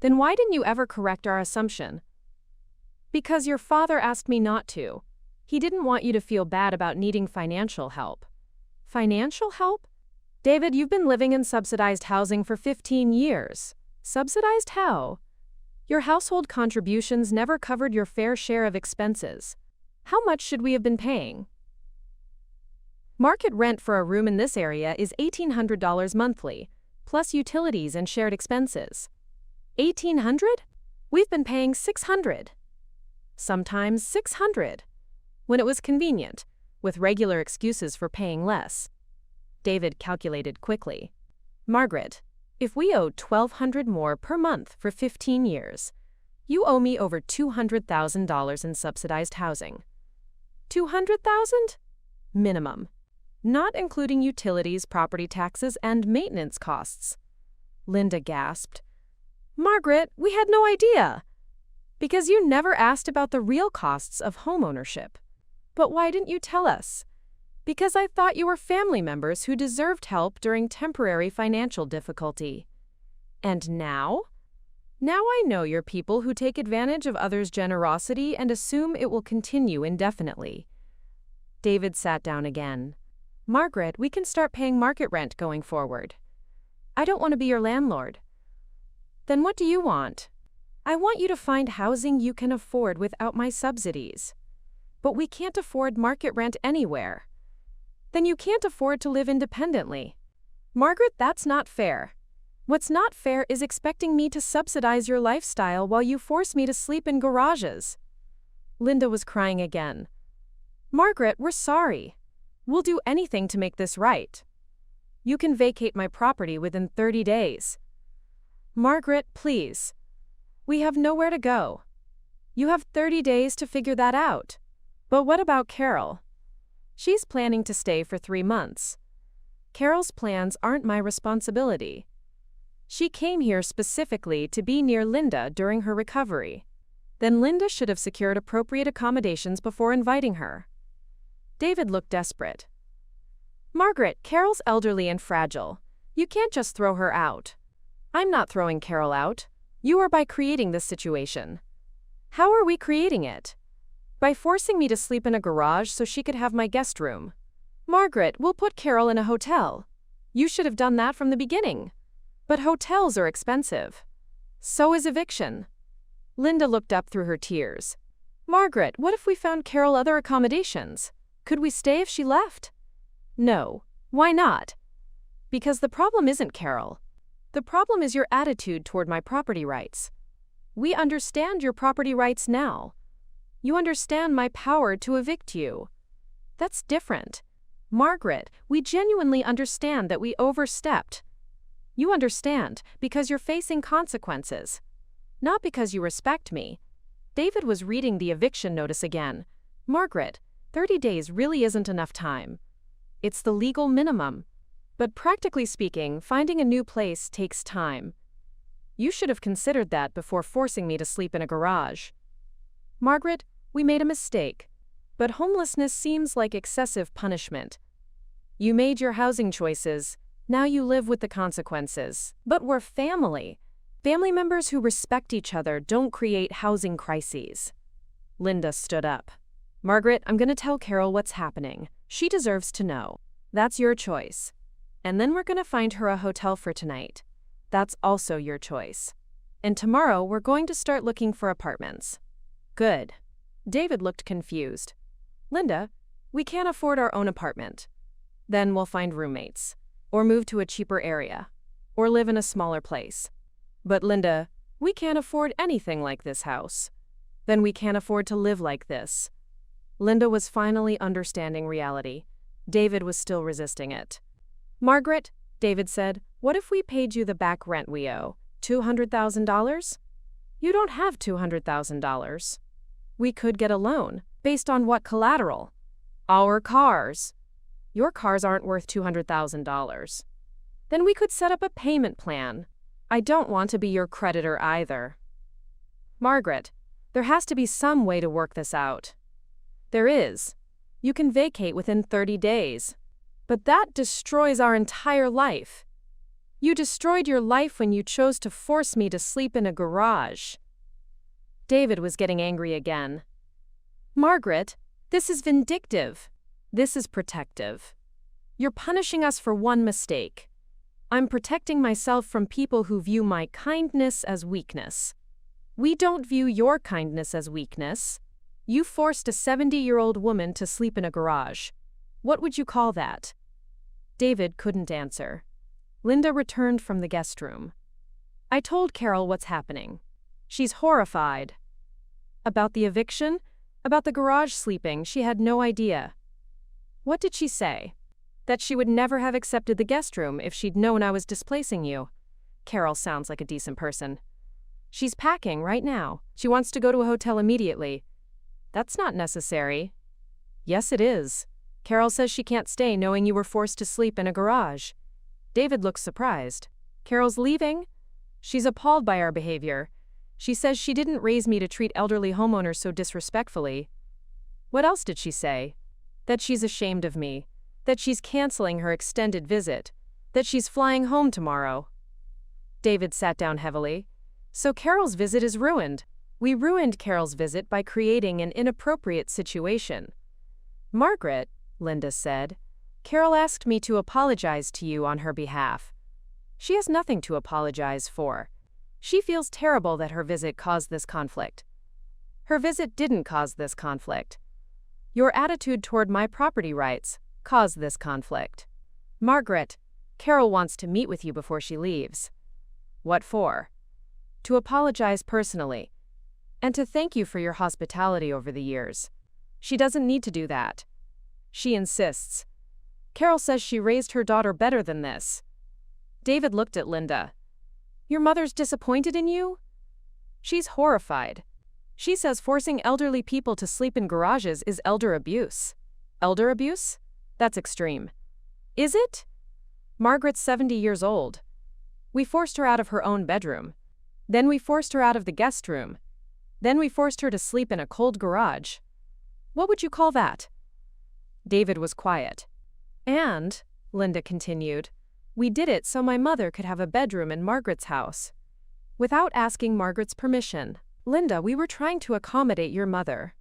S1: Then why didn't you ever correct our assumption? Because your father asked me not to. He didn't want you to feel bad about needing financial help. Financial help? David, you've been living in subsidized housing for 15 years. Subsidized how? Your household contributions never covered your fair share of expenses. How much should we have been paying? Market rent for a room in this area is $1,800 monthly, plus utilities and shared expenses. $1,800? We've been paying $600. Sometimes $600. When it was convenient, with regular excuses for paying less. David calculated quickly. Margaret, if we owe $1,200 more per month for 15 years, you owe me over $200,000 in subsidized housing. $200,000? Minimum. Not including utilities, property taxes, and maintenance costs. Linda gasped. Margaret, we had no idea. Because you never asked about the real costs of homeownership. But why didn't you tell us? Because I thought you were family members who deserved help during temporary financial difficulty. And now? Now I know you're people who take advantage of others' generosity and assume it will continue indefinitely. David sat down again. Margaret, we can start paying market rent going forward. I don't want to be your landlord. Then what do you want? I want you to find housing you can afford without my subsidies. But we can't afford market rent anywhere. Then you can't afford to live independently. Margaret, that's not fair. What's not fair is expecting me to subsidize your lifestyle while you force me to sleep in garages. Linda was crying again. Margaret, we're sorry. We'll do anything to make this right. You can vacate my property within 30 days. Margaret, please. We have nowhere to go. You have 30 days to figure that out. But what about Carol? She's planning to stay for 3 months. Carol's plans aren't my responsibility. She came here specifically to be near Linda during her recovery. Then Linda should have secured appropriate accommodations before inviting her. David looked desperate. Margaret, Carol's elderly and fragile. You can't just throw her out. I'm not throwing Carol out. You are by creating this situation. How are we creating it? By forcing me to sleep in a garage so she could have my guest room. Margaret, we'll put Carol in a hotel. You should have done that from the beginning. But hotels are expensive. So is eviction. Linda looked up through her tears. Margaret, what if we found Carol other accommodations? Could we stay if she left? No. Why not? Because the problem isn't Carol. The problem is your attitude toward my property rights. We understand your property rights now. You understand my power to evict you. That's different. Margaret, we genuinely understand that we overstepped. You understand because you're facing consequences. Not because you respect me. David was reading the eviction notice again. Margaret, 30 days really isn't enough time. It's the legal minimum. But practically speaking, finding a new place takes time. You should have considered that before forcing me to sleep in a garage. Margaret, we made a mistake. But homelessness seems like excessive punishment. You made your housing choices. Now you live with the consequences. But we're family. Family members who respect each other don't create housing crises. Linda stood up. Margaret, I'm going to tell Carol what's happening. She deserves to know. That's your choice. And then we're going to find her a hotel for tonight. That's also your choice. And tomorrow we're going to start looking for apartments. Good. David looked confused. Linda, we can't afford our own apartment. Then we'll find roommates. Or move to a cheaper area. Or live in a smaller place. But Linda, we can't afford anything like this house. Then we can't afford to live like this. Linda was finally understanding reality. David was still resisting it. Margaret, David said, what if we paid you the back rent we owe, $200,000? You don't have $200,000. We could get a loan. Based on what collateral? Our cars. Your cars aren't worth $200,000. Then we could set up a payment plan. I don't want to be your creditor either. Margaret, there has to be some way to work this out. There is. You can vacate within 30 days. But that destroys our entire life. You destroyed your life when you chose to force me to sleep in a garage. David was getting angry again. Margaret, this is vindictive. This is protective. You're punishing us for one mistake. I'm protecting myself from people who view my kindness as weakness. We don't view your kindness as weakness. You forced a 70-year-old woman to sleep in a garage. What would you call that? David couldn't answer. Linda returned from the guest room. I told Carol what's happening. She's horrified. About the eviction? About the garage sleeping, she had no idea. What did she say? That she would never have accepted the guest room if she'd known I was displacing you. Carol sounds like a decent person. She's packing right now. She wants to go to a hotel immediately. That's not necessary. Yes, it is. Carol says she can't stay knowing you were forced to sleep in a garage. David looks surprised. Carol's leaving? She's appalled by our behavior. She says she didn't raise me to treat elderly homeowners so disrespectfully. What else did she say? That she's ashamed of me. That she's canceling her extended visit. That she's flying home tomorrow. David sat down heavily. So Carol's visit is ruined. We ruined Carol's visit by creating an inappropriate situation. Margaret, Linda said, Carol asked me to apologize to you on her behalf. She has nothing to apologize for. She feels terrible that her visit caused this conflict. Her visit didn't cause this conflict. Your attitude toward my property rights caused this conflict. Margaret, Carol wants to meet with you before she leaves. What for? To apologize personally, and to thank you for your hospitality over the years. She doesn't need to do that. She insists. Carol says she raised her daughter better than this. David looked at Linda. Your mother's disappointed in you? She's horrified. She says forcing elderly people to sleep in garages is elder abuse. Elder abuse? That's extreme. Is it? Margaret's 70 years old. We forced her out of her own bedroom. Then we forced her out of the guest room. Then we forced her to sleep in a cold garage. What would you call that? David was quiet. And, Linda continued, we did it so my mother could have a bedroom in Margaret's house. Without asking Margaret's permission. Linda, we were trying to accommodate your mother.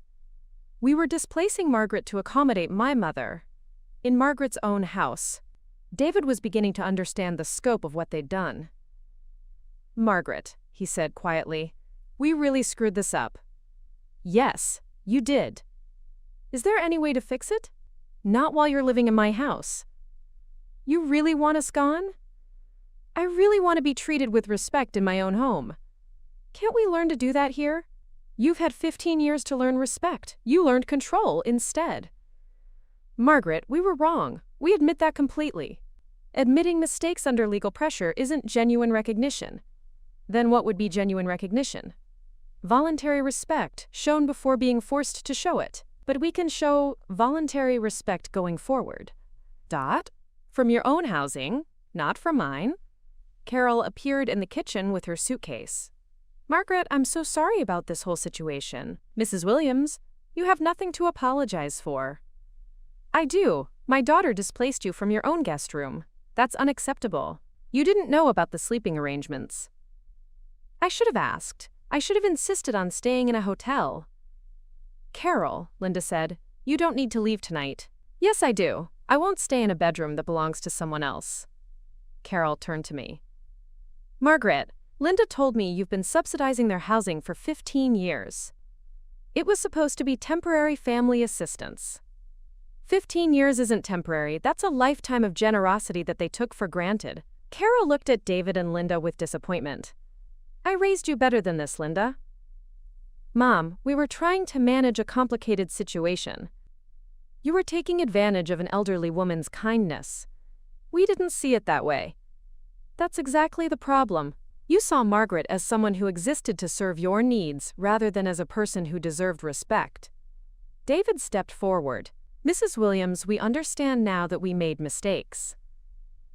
S1: We were displacing Margaret to accommodate my mother. In Margaret's own house. David was beginning to understand the scope of what they'd done. Margaret, he said quietly, we really screwed this up. Yes, you did. Is there any way to fix it? Not while you're living in my house. You really want us gone? I really want to be treated with respect in my own home. Can't we learn to do that here? You've had 15 years to learn respect. You learned control instead. Margaret, we were wrong. We admit that completely. Admitting mistakes under legal pressure isn't genuine recognition. Then what would be genuine recognition? Voluntary respect, shown before being forced to show it. But we can show voluntary respect going forward. From your own housing, not from mine. Carol appeared in the kitchen with her suitcase. Margaret, I'm so sorry about this whole situation. Mrs. Williams, you have nothing to apologize for. I do. My daughter displaced you from your own guest room. That's unacceptable. You didn't know about the sleeping arrangements. I should have asked. I should have insisted on staying in a hotel. Carol, Linda said, you don't need to leave tonight. Yes, I do. I won't stay in a bedroom that belongs to someone else. Carol turned to me. Margaret, Linda told me you've been subsidizing their housing for 15 years. It was supposed to be temporary family assistance. 15 years isn't temporary, that's a lifetime of generosity that they took for granted. Carol looked at David and Linda with disappointment. I raised you better than this, Linda. Mom, we were trying to manage a complicated situation. You were taking advantage of an elderly woman's kindness. We didn't see it that way. That's exactly the problem. You saw Margaret as someone who existed to serve your needs rather than as a person who deserved respect. David stepped forward. Mrs. Williams, we understand now that we made mistakes.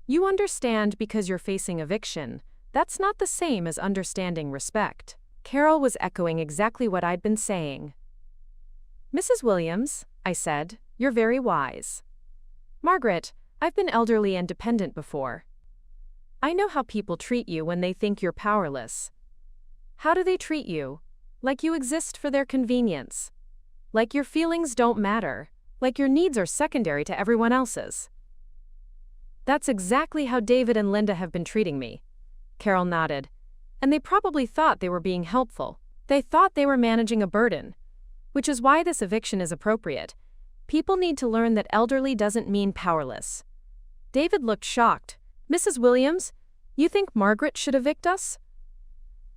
S1: You understand because you're facing eviction. That's not the same as understanding respect. Carol was echoing exactly what I'd been saying. Mrs. Williams, I said, you're very wise. Margaret, I've been elderly and dependent before. I know how people treat you when they think you're powerless. How do they treat you? Like you exist for their convenience. Like your feelings don't matter. Like your needs are secondary to everyone else's. That's exactly how David and Linda have been treating me. Carol nodded. And they probably thought they were being helpful. They thought they were managing a burden. Which is why this eviction is appropriate. People need to learn that elderly doesn't mean powerless. David looked shocked. Mrs. Williams, you think Margaret should evict us?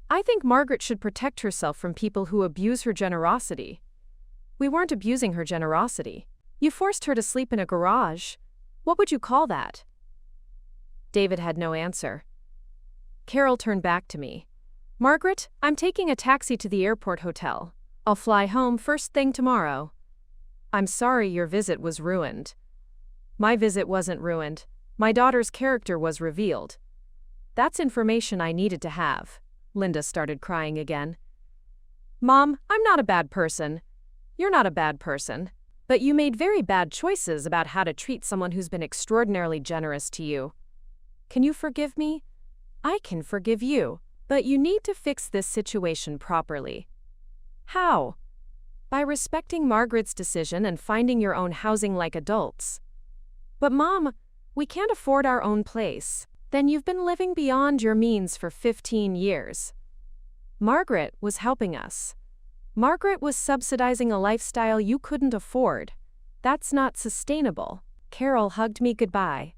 S1: I think Margaret should protect herself from people who abuse her generosity. We weren't abusing her generosity. You forced her to sleep in a garage. What would you call that? David had no answer. Carol turned back to me. Margaret, I'm taking a taxi to the airport hotel. I'll fly home first thing tomorrow. I'm sorry your visit was ruined. My visit wasn't ruined. My daughter's character was revealed. That's information I needed to have. Linda started crying again. Mom, I'm not a bad person. You're not a bad person. But you made very bad choices about how to treat someone who's been extraordinarily generous to you. Can you forgive me? I can forgive you. But you need to fix this situation properly. How? By respecting Margaret's decision and finding your own housing like adults. But Mom, we can't afford our own place. Then you've been living beyond your means for 15 years. Margaret was helping us. Margaret was subsidizing a lifestyle you couldn't afford. That's not sustainable. Carol hugged me goodbye.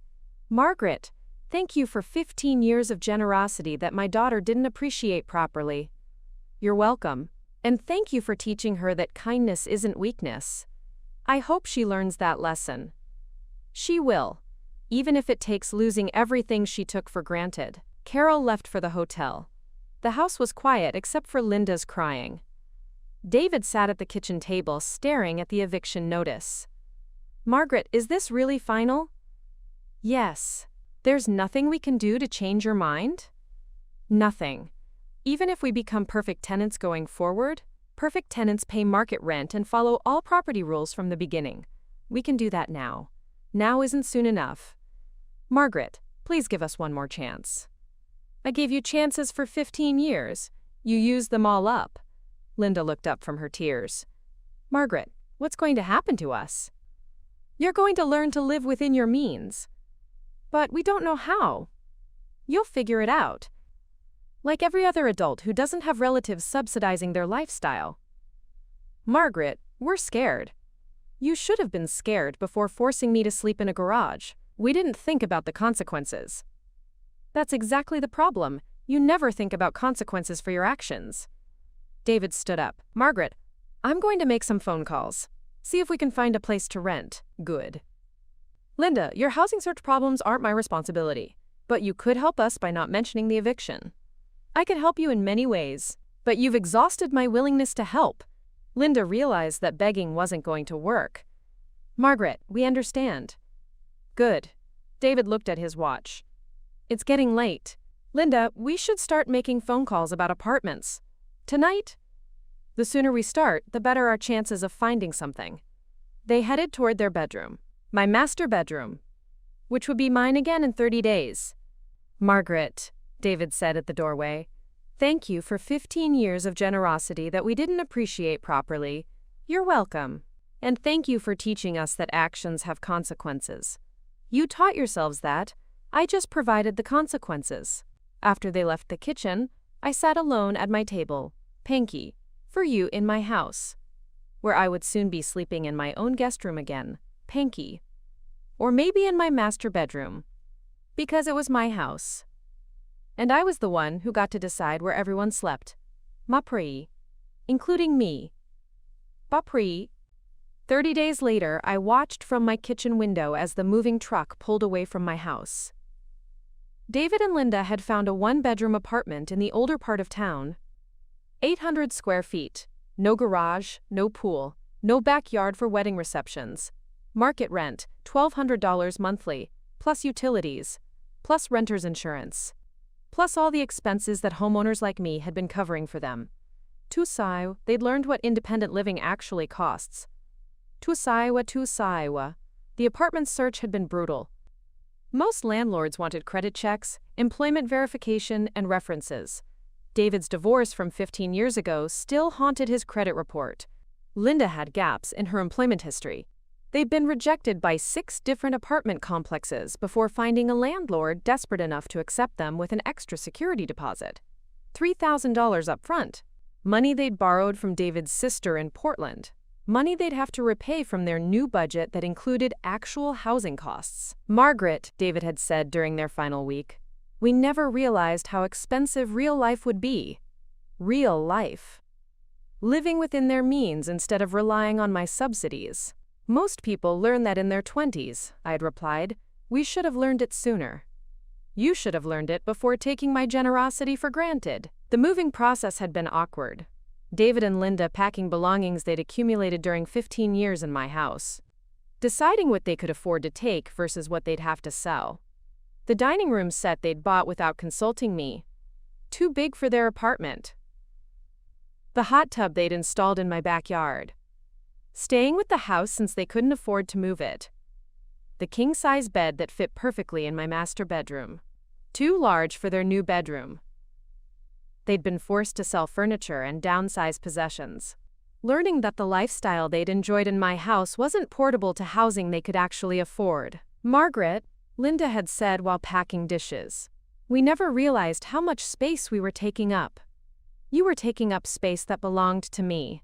S1: Margaret, thank you for 15 years of generosity that my daughter didn't appreciate properly. You're welcome. And thank you for teaching her that kindness isn't weakness. I hope she learns that lesson. She will. Even if it takes losing everything she took for granted. Carol left for the hotel. The house was quiet except for Linda's crying. David sat at the kitchen table staring at the eviction notice. Margaret, is this really final? Yes. There's nothing we can do to change your mind? Nothing. Even if we become perfect tenants going forward, perfect tenants pay market rent and follow all property rules from the beginning. We can do that now. Now isn't soon enough. Margaret, please give us one more chance. I gave you chances for 15 years. You used them all up. Linda looked up from her tears. Margaret, what's going to happen to us? You're going to learn to live within your means. But we don't know how. You'll figure it out. Like every other adult who doesn't have relatives subsidizing their lifestyle. Margaret, we're scared. You should have been scared before forcing me to sleep in a garage. We didn't think about the consequences. That's exactly the problem. You never think about consequences for your actions. David stood up. Margaret, I'm going to make some phone calls. See if we can find a place to rent. Good. Linda, your housing search problems aren't my responsibility, but you could help us by not mentioning the eviction. I could help you in many ways, but you've exhausted my willingness to help. Linda realized that begging wasn't going to work. Margaret, we understand. Good. David looked at his watch. It's getting late. Linda, we should start making phone calls about apartments. Tonight? The sooner we start, the better our chances of finding something. They headed toward their bedroom. My master bedroom. Which would be mine again in 30 days. Margaret, David said at the doorway, thank you for 15 years of generosity that we didn't appreciate properly. You're welcome. And thank you for teaching us that actions have consequences. You taught yourselves that. I just provided the consequences. After they left the kitchen, I sat alone at my table, Panky, for you in my house, where I would soon be sleeping in my own guest room again, Panky. Or maybe in my master bedroom, because it was my house. And I was the one who got to decide where everyone slept. Mapri, including me. Bapri. 30 days later, I watched from my kitchen window as the moving truck pulled away from my house. David and Linda had found a one-bedroom apartment in the older part of town. 800 square feet. No garage, no pool, no backyard for wedding receptions. Market rent, $1,200 monthly, plus utilities, plus renter's insurance, plus all the expenses that homeowners like me had been covering for them. Tusaiwa, they'd learned what independent living actually costs. Tusaiwa. The apartment search had been brutal. Most landlords wanted credit checks, employment verification, and references. David's divorce from 15 years ago still haunted his credit report. Linda had gaps in her employment history. They'd been rejected by 6 different apartment complexes before finding a landlord desperate enough to accept them with an extra security deposit. $3,000 up front. Money they'd borrowed from David's sister in Portland. Money they'd have to repay from their new budget that included actual housing costs. Margaret, David had said during their final week, we never realized how expensive real life would be. Real life. Living within their means instead of relying on my subsidies. Most people learn that in their 20s, I had replied. We should have learned it sooner. You should have learned it before taking my generosity for granted. The moving process had been awkward. David and Linda packing belongings they'd accumulated during 15 years in my house. Deciding what they could afford to take versus what they'd have to sell. The dining room set they'd bought without consulting me. Too big for their apartment. The hot tub they'd installed in my backyard. Staying with the house since they couldn't afford to move it. The king-size bed that fit perfectly in my master bedroom. Too large for their new bedroom. They'd been forced to sell furniture and downsize possessions. Learning that the lifestyle they'd enjoyed in my house wasn't portable to housing they could actually afford. Margaret, Linda had said while packing dishes. We never realized how much space we were taking up. You were taking up space that belonged to me.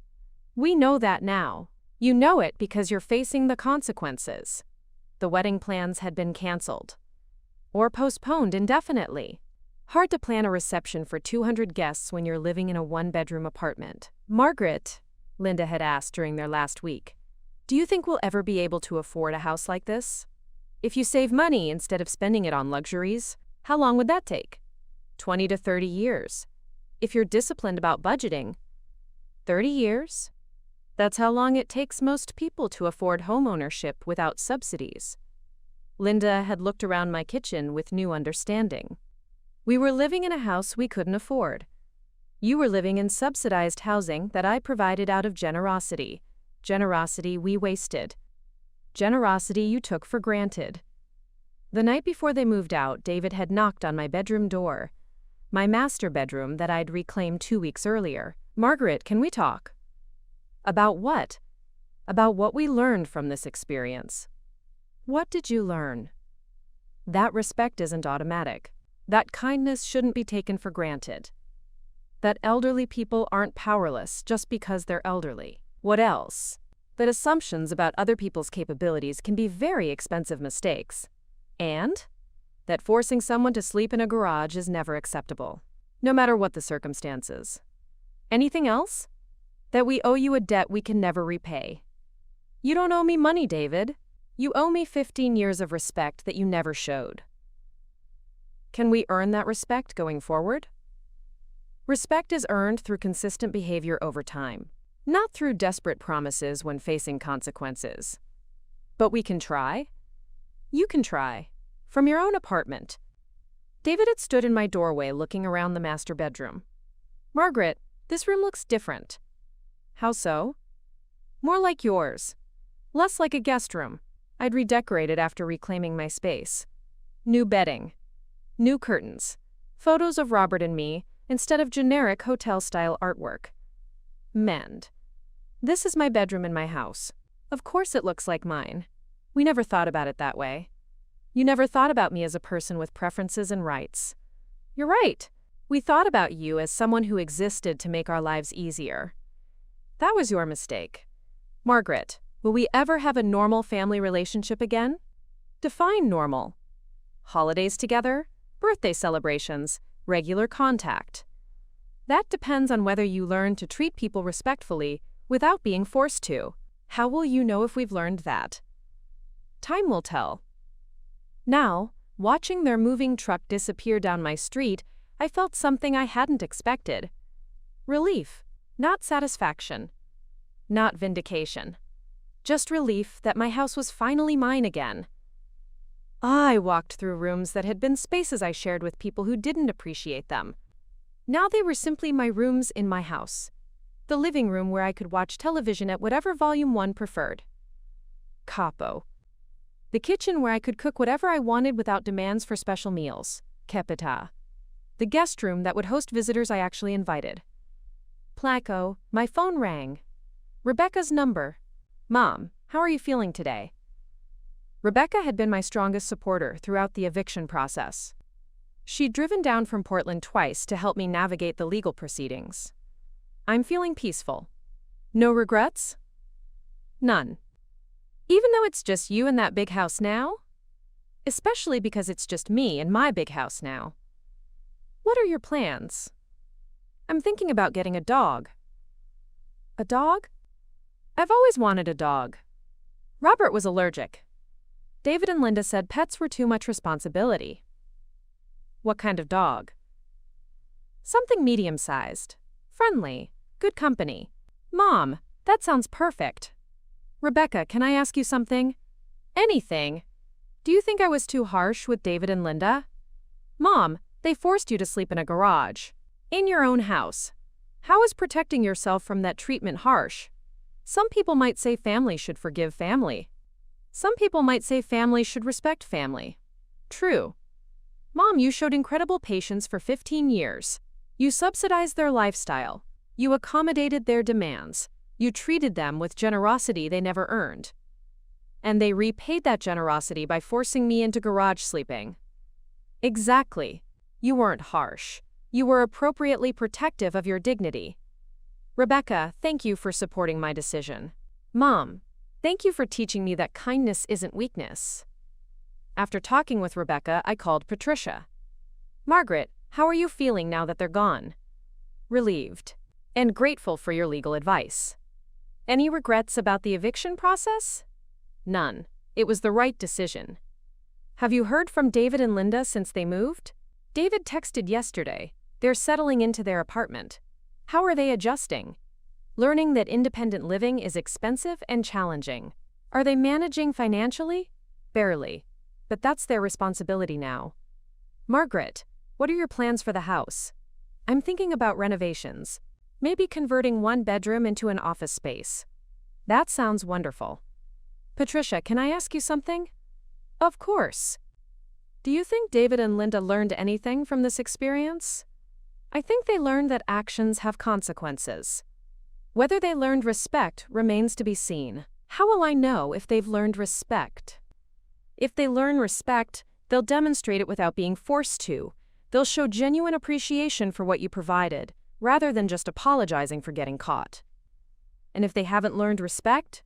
S1: We know that now. You know it because you're facing the consequences. The wedding plans had been canceled. Or postponed indefinitely. Hard to plan a reception for 200 guests when you're living in a one-bedroom apartment. Margaret, Linda had asked during their last week, do you think we'll ever be able to afford a house like this? If you save money instead of spending it on luxuries, how long would that take? 20 to 30 years. If you're disciplined about budgeting, 30 years? That's how long it takes most people to afford homeownership without subsidies. Linda had looked around my kitchen with new understanding. We were living in a house we couldn't afford. You were living in subsidized housing that I provided out of generosity. Generosity we wasted. Generosity you took for granted. The night before they moved out, David had knocked on my bedroom door. My master bedroom that I'd reclaimed 2 weeks earlier. Margaret, can we talk? About what? About what we learned from this experience. What did you learn? That respect isn't automatic. That kindness shouldn't be taken for granted. That elderly people aren't powerless just because they're elderly. What else? That assumptions about other people's capabilities can be very expensive mistakes. And that forcing someone to sleep in a garage is never acceptable, no matter what the circumstances. Anything else? That we owe you a debt we can never repay. You don't owe me money, David. You owe me 15 years of respect that you never showed. Can we earn that respect going forward? Respect is earned through consistent behavior over time, not through desperate promises when facing consequences. But we can try. You can try. From your own apartment. David had stood in my doorway looking around the master bedroom. Margaret, this room looks different. How so? More like yours. Less like a guest room. I'd redecorated after reclaiming my space. New bedding. New curtains. Photos of Robert and me instead of generic hotel-style artwork. Mend. This is my bedroom in my house. Of course it looks like mine. We never thought about it that way. You never thought about me as a person with preferences and rights. You're right. We thought about you as someone who existed to make our lives easier. That was your mistake. Margaret, will we ever have a normal family relationship again? Define normal. Holidays together? Birthday celebrations? Regular contact? That depends on whether you learn to treat people respectfully without being forced to. How will you know if we've learned that? Time will tell. Now, Watching their moving truck disappear down my street, I felt something I hadn't expected. Relief, not satisfaction, not vindication. Just relief that my house was finally mine again. I walked through rooms that had been spaces I shared with people who didn't appreciate them. Now they were simply my rooms in my house. The living room where I could watch television at whatever volume one preferred. Capo. The kitchen where I could cook whatever I wanted without demands for special meals. Capita. The guest room that would host visitors I actually invited. Placo. My phone rang. Rebecca's number. Mom, how are you feeling today? Rebecca had been my strongest supporter throughout the eviction process. She'd driven down from Portland twice to help me navigate the legal proceedings. I'm feeling peaceful. No regrets? None. Even though it's just you in that big house now? Especially because it's just me in my big house now. What are your plans? I'm thinking about getting a dog. A dog? I've always wanted a dog. Robert was allergic. David and Linda said pets were too much responsibility. What kind of dog? Something medium-sized, friendly, good company. Mom, that sounds perfect. Rebecca, can I ask you something? Anything. Do you think I was too harsh with David and Linda? Mom, they forced you to sleep in a garage. In your own house. How is protecting yourself from that treatment harsh? Some people might say family should forgive family. Some people might say family should respect family. True. Mom, you showed incredible patience for 15 years. You subsidized their lifestyle. You accommodated their demands. You treated them with generosity they never earned. And they repaid that generosity by forcing me into garage sleeping. Exactly. You weren't harsh. You were appropriately protective of your dignity. Rebecca, thank you for supporting my decision. Mom, thank you for teaching me that kindness isn't weakness. After talking with Rebecca, I called Patricia. Margaret, how are you feeling now that they're gone? Relieved. And grateful for your legal advice. Any regrets about the eviction process? None. It was the right decision. Have you heard from David and Linda since they moved? David texted yesterday. They're settling into their apartment. How are they adjusting? Learning that independent living is expensive and challenging. Are they managing financially? Barely. But that's their responsibility now. Margaret, what are your plans for the house? I'm thinking about renovations. Maybe converting one bedroom into an office space. That sounds wonderful. Patricia, can I ask you something? Of course. Do you think David and Linda learned anything from this experience? I think they learned that actions have consequences. Whether they learned respect remains to be seen. How will I know if they've learned respect? If they learn respect, they'll demonstrate it without being forced to. They'll show genuine appreciation for what you provided, rather than just apologizing for getting caught. And if they haven't learned respect,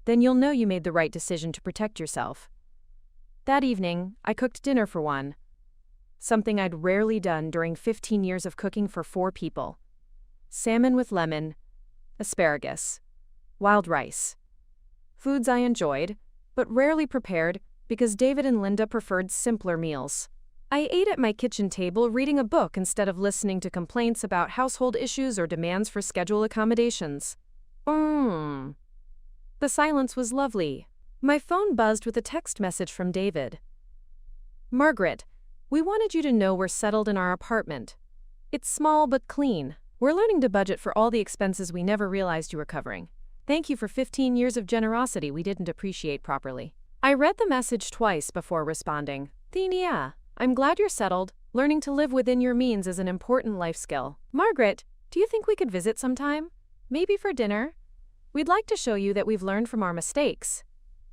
S1: then you'll know you made the right decision to protect yourself. That evening, I cooked dinner for one. Something I'd rarely done during 15 years of cooking for 4 people. Salmon with lemon, asparagus, wild rice. Foods I enjoyed, but rarely prepared because David and Linda preferred simpler meals. I ate at my kitchen table reading a book instead of listening to complaints about household issues or demands for schedule accommodations. The silence was lovely. My phone buzzed with a text message from David. Margaret, we wanted you to know we're settled in our apartment. It's small but clean. We're learning to budget for all the expenses we never realized you were covering. Thank you for 15 years of generosity we didn't appreciate properly. I read the message twice before responding. Thenia, I'm glad you're settled. Learning to live within your means is an important life skill. Margaret, do you think we could visit sometime? Maybe for dinner? We'd like to show you that we've learned from our mistakes.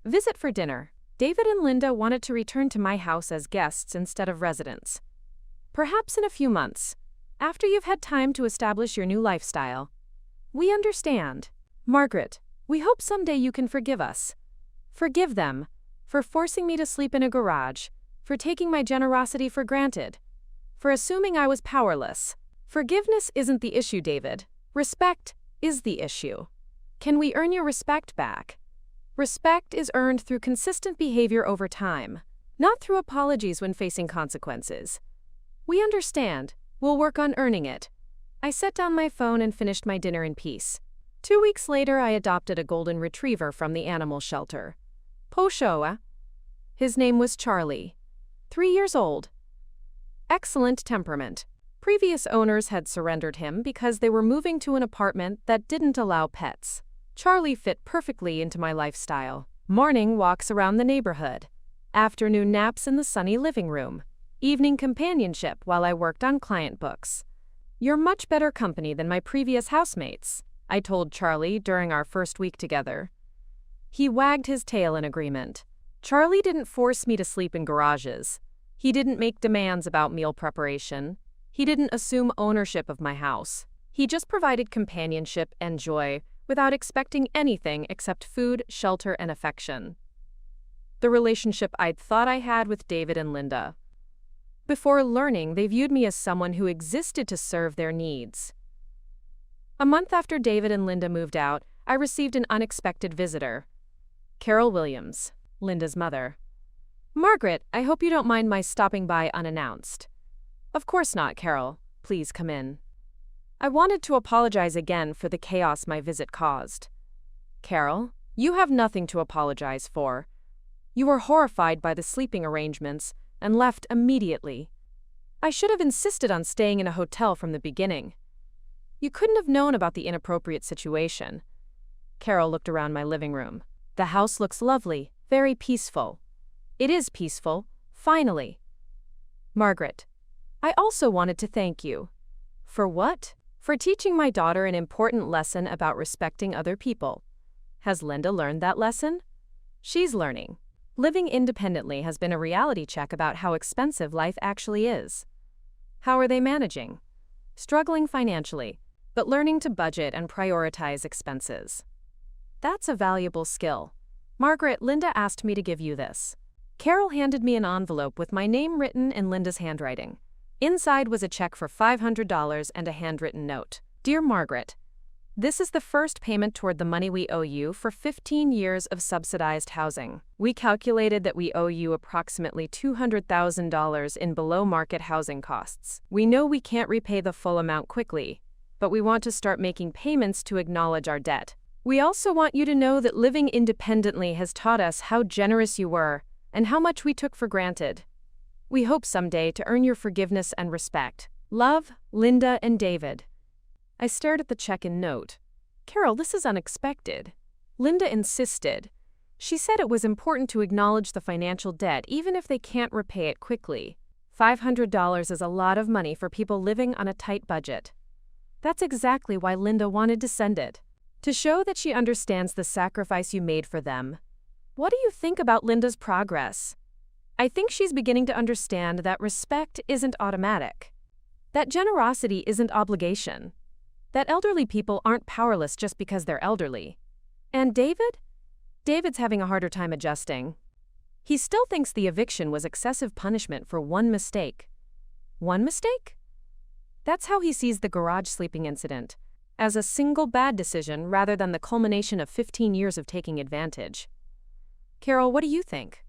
S1: Visit for dinner. David and Linda wanted to return to my house as guests instead of residents. Perhaps in a few months, after you've had time to establish your new lifestyle. We understand. Margaret, we hope someday you can forgive us. Forgive them for forcing me to sleep in a garage, for taking my generosity for granted, for assuming I was powerless. Forgiveness isn't the issue, David. Respect is the issue. Can we earn your respect back? Respect is earned through consistent behavior over time. Not through apologies when facing consequences. We understand. We'll work on earning it. I set down my phone and finished my dinner in peace. 2 weeks later, I adopted a golden retriever from the animal shelter. Poshoa. His name was Charlie. 3 years old. Excellent temperament. Previous owners had surrendered him because they were moving to an apartment that didn't allow pets. Charlie fit perfectly into my lifestyle. Morning walks around the neighborhood. Afternoon naps in the sunny living room. Evening companionship while I worked on client books. You're much better company than my previous housemates, I told Charlie during our first week together. He wagged his tail in agreement. Charlie didn't force me to sleep in garages. He didn't make demands about meal preparation. He didn't assume ownership of my house. He just provided companionship and joy without expecting anything except food, shelter, and affection. The relationship I'd thought I had with David and Linda. Before learning, they viewed me as someone who existed to serve their needs. A month after David and Linda moved out, I received an unexpected visitor. Carol Williams, Linda's mother. Margaret, I hope you don't mind my stopping by unannounced. Of course not, Carol. Please come in. I wanted to apologize again for the chaos my visit caused. Carol, you have nothing to apologize for. You were horrified by the sleeping arrangements and left immediately. I should have insisted on staying in a hotel from the beginning. You couldn't have known about the inappropriate situation. Carol looked around my living room. The house looks lovely, very peaceful. It is peaceful, finally. Margaret, I also wanted to thank you. For what? For teaching my daughter an important lesson about respecting other people. Has Linda learned that lesson? She's learning. Living independently has been a reality check about how expensive life actually is. How are they managing? Struggling financially, but learning to budget and prioritize expenses. That's a valuable skill. Margaret, Linda asked me to give you this. Carol handed me an envelope with my name written in Linda's handwriting. Inside was a check for $500 and a handwritten note. Dear Margaret, this is the first payment toward the money we owe you for 15 years of subsidized housing. We calculated that we owe you approximately $200,000 in below-market housing costs. We know we can't repay the full amount quickly, but we want to start making payments to acknowledge our debt. We also want you to know that living independently has taught us how generous you were and how much we took for granted. We hope someday to earn your forgiveness and respect. Love, Linda and David. I stared at the check and note. Carol, this is unexpected. Linda insisted. She said it was important to acknowledge the financial debt even if they can't repay it quickly. $500 is a lot of money for people living on a tight budget. That's exactly why Linda wanted to send it. To show that she understands the sacrifice you made for them. What do you think about Linda's progress? I think she's beginning to understand that respect isn't automatic. That generosity isn't obligation. That elderly people aren't powerless just because they're elderly. And David? David's having a harder time adjusting. He still thinks the eviction was excessive punishment for one mistake. One mistake? That's how he sees the garage sleeping incident, as a single bad decision rather than the culmination of 15 years of taking advantage. Carol, what do you think?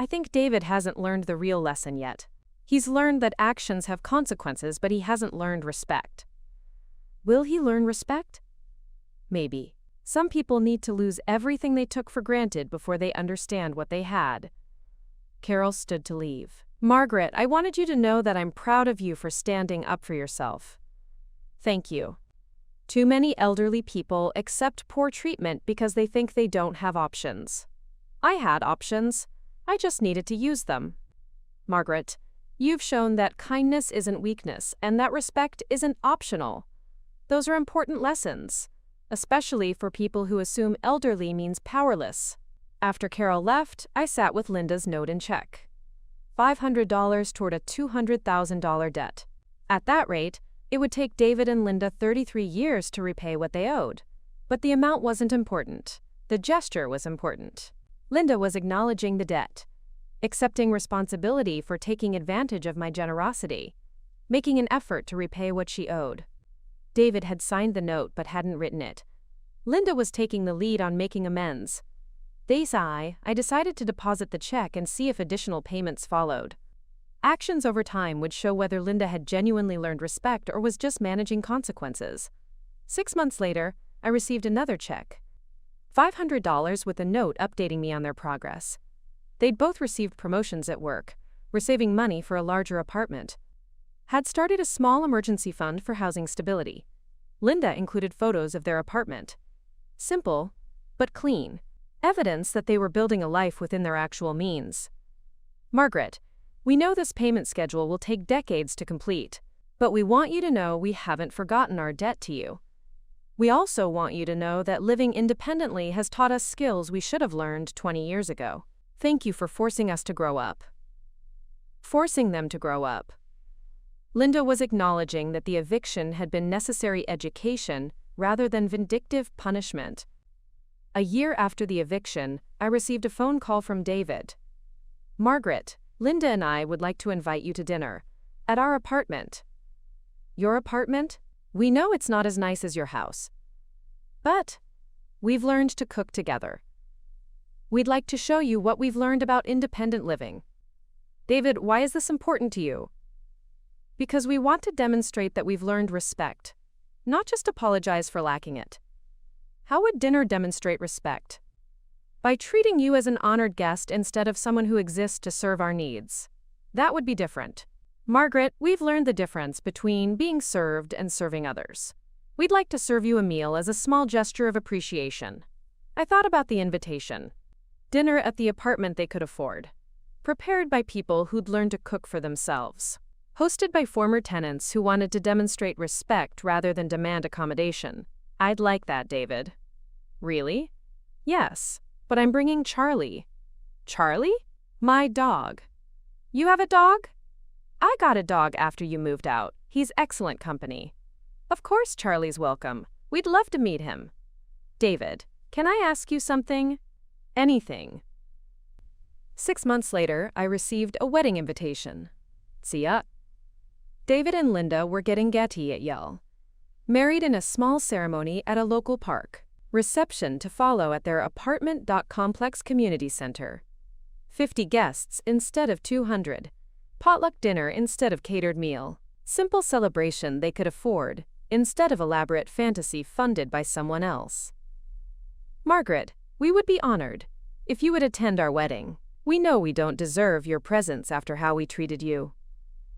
S1: I think David hasn't learned the real lesson yet. He's learned that actions have consequences, but he hasn't learned respect. Will he learn respect? Maybe. Some people need to lose everything they took for granted before they understand what they had. Carol stood to leave. Margaret, I wanted you to know that I'm proud of you for standing up for yourself. Thank you. Too many elderly people accept poor treatment because they think they don't have options. I had options. I just needed to use them. Margaret, you've shown that kindness isn't weakness and that respect isn't optional. Those are important lessons, especially for people who assume elderly means powerless. After Carol left, I sat with Linda's note and check. $500 toward a $200,000 debt. At that rate, it would take David and Linda 33 years to repay what they owed. But the amount wasn't important. The gesture was important. Linda was acknowledging the debt, accepting responsibility for taking advantage of my generosity, making an effort to repay what she owed. David had signed the note but hadn't written it. Linda was taking the lead on making amends. They sigh. I decided to deposit the check and see if additional payments followed. Actions over time would show whether Linda had genuinely learned respect or was just managing consequences. 6 months later, I received another check. $500 with a note updating me on their progress. They'd both received promotions at work, were saving money for a larger apartment, had started a small emergency fund for housing stability. Linda included photos of their apartment. Simple, but clean. Evidence that they were building a life within their actual means. Margaret, we know this payment schedule will take decades to complete, but we want you to know we haven't forgotten our debt to you. We also want you to know that living independently has taught us skills we should have learned 20 years ago. Thank you for forcing us to grow up. Forcing them to grow up. Linda was acknowledging that the eviction had been necessary education rather than vindictive punishment. A year after the eviction, I received a phone call from David. Margaret, Linda and I would like to invite you to dinner. At our apartment. Your apartment? We know it's not as nice as your house. But we've learned to cook together. We'd like to show you what we've learned about independent living. David, why is this important to you? Because we want to demonstrate that we've learned respect, not just apologize for lacking it. How would dinner demonstrate respect? By treating you as an honored guest instead of someone who exists to serve our needs. That would be different. Margaret, we've learned the difference between being served and serving others. We'd like to serve you a meal as a small gesture of appreciation. I thought about the invitation. Dinner at the apartment they could afford. Prepared by people who'd learned to cook for themselves. Hosted by former tenants who wanted to demonstrate respect rather than demand accommodation. I'd like that, David. Really? Yes, but I'm bringing Charlie. Charlie? My dog. You have a dog? I got a dog after you moved out. He's excellent company. Of course Charlie's welcome. We'd love to meet him. David, can I ask you something? Anything. 6 months later, I received a wedding invitation. See ya. David and Linda were getting getty at Yale. Married in a small ceremony at a local park. Reception to follow at their apartment.complex community center. 50 guests instead of 200. Potluck dinner instead of catered meal. Simple celebration they could afford, instead of elaborate fantasy funded by someone else. Margaret, we would be honored if you would attend our wedding. We know we don't deserve your presence after how we treated you.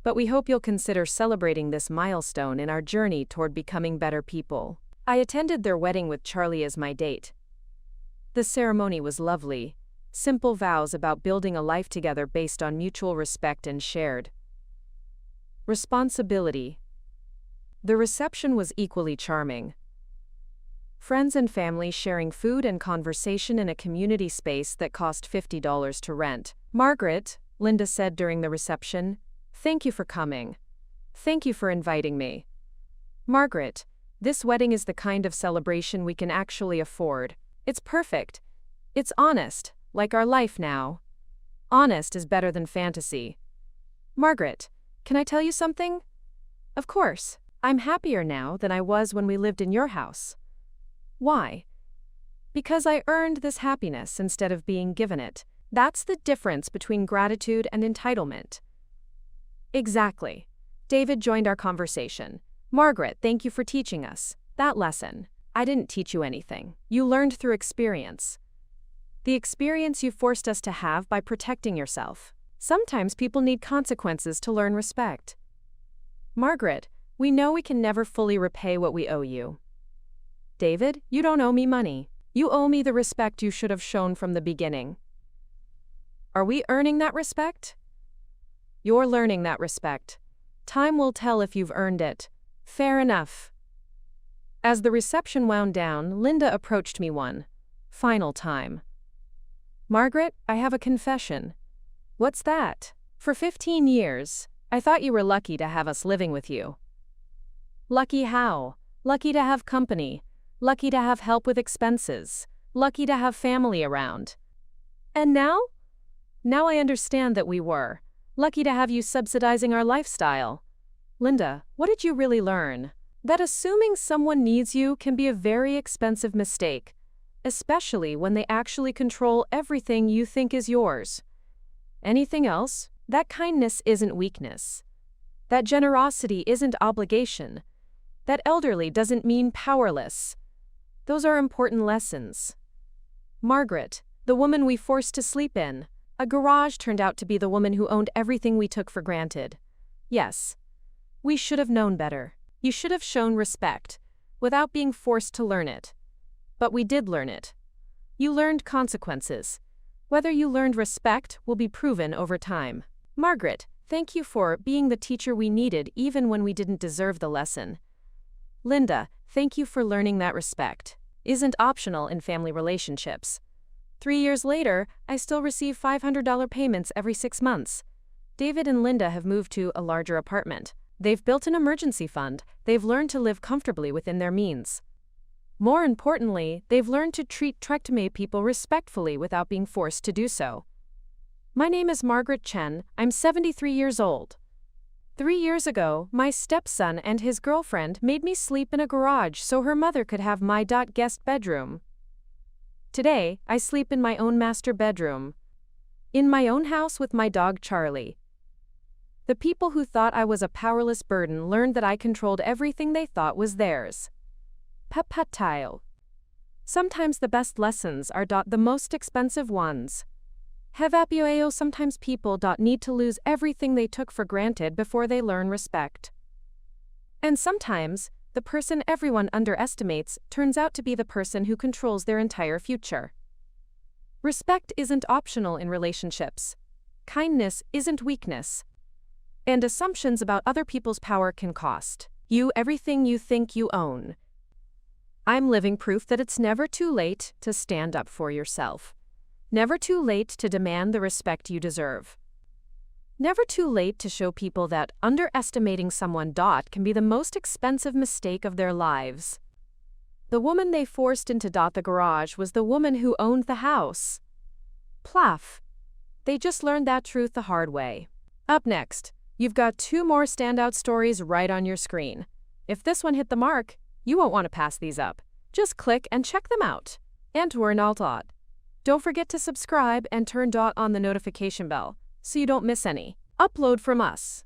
S1: But we hope you'll consider celebrating this milestone in our journey toward becoming better people. I attended their wedding with Charlie as my date. The ceremony was lovely. Simple vows about building a life together based on mutual respect and shared responsibility. The reception was equally charming. Friends and family sharing food and conversation in a community space that cost $50 to rent. Margaret, Linda said during the reception, thank you for coming. Thank you for inviting me. Margaret, this wedding is the kind of celebration we can actually afford. It's perfect. It's honest. Like our life now. Honest is better than fantasy. Margaret, can I tell you something? Of course, I'm happier now than I was when we lived in your house. Why? Because I earned this happiness instead of being given it. That's the difference between gratitude and entitlement. Exactly. David joined our conversation. Margaret, thank you for teaching us that lesson. I didn't teach you anything. You learned through experience. The experience you forced us to have by protecting yourself. Sometimes people need consequences to learn respect. Margaret, we know we can never fully repay what we owe you. David, you don't owe me money. You owe me the respect you should have shown from the beginning. Are we earning that respect? You're learning that respect. Time will tell if you've earned it. Fair enough. As the reception wound down, Linda approached me one final time. Margaret, I have a confession. What's that? For 15 years, I thought you were lucky to have us living with you. Lucky how? Lucky to have company. Lucky to have help with expenses. Lucky to have family around. And now? Now I understand that we were. Lucky to have you subsidizing our lifestyle. Linda, what did you really learn? That assuming someone needs you can be a very expensive mistake, especially when they actually control everything you think is yours. Anything else? That kindness isn't weakness. That generosity isn't obligation. That elderly doesn't mean powerless. Those are important lessons. Margaret, the woman we forced to sleep in. A garage turned out to be the woman who owned everything we took for granted. Yes. We should have known better. You should have shown respect, without being forced to learn it. But we did learn it. You learned consequences. Whether you learned respect will be proven over time. Margaret, thank you for being the teacher we needed even when we didn't deserve the lesson. Linda, thank you for learning that respect isn't optional in family relationships. 3 years later, I still receive $500 payments every 6 months. David and Linda have moved to a larger apartment. They've built an emergency fund. They've learned to live comfortably within their means. More importantly, they've learned to treat Trektomy people respectfully without being forced to do so. My name is Margaret Chen. I'm 73 years old. 3 years ago, my stepson and his girlfriend made me sleep in a garage so her mother could have my guest bedroom. Today, I sleep in my own master bedroom. In my own house with my dog Charlie. The people who thought I was a powerless burden learned that I controlled everything they thought was theirs. Papatile. Sometimes the best lessons are the most expensive ones. Hevapioeo sometimes people need to lose everything they took for granted before they learn respect. And sometimes, the person everyone underestimates turns out to be the person who controls their entire future. Respect isn't optional in relationships. Kindness isn't weakness. And assumptions about other people's power can cost you everything you think you own. I'm living proof that it's never too late to stand up for yourself. Never too late to demand the respect you deserve. Never too late to show people that underestimating someone can be the most expensive mistake of their lives. The woman they forced into the garage was the woman who owned the house. Plaf. They just learned that truth the hard way. Up next, you've got 2 more standout stories right on your screen. If this one hit the mark, you won't want to pass these up. Just click and check them out. And we're not odd. Don't forget to subscribe and turn on the notification bell so you don't miss any upload from us.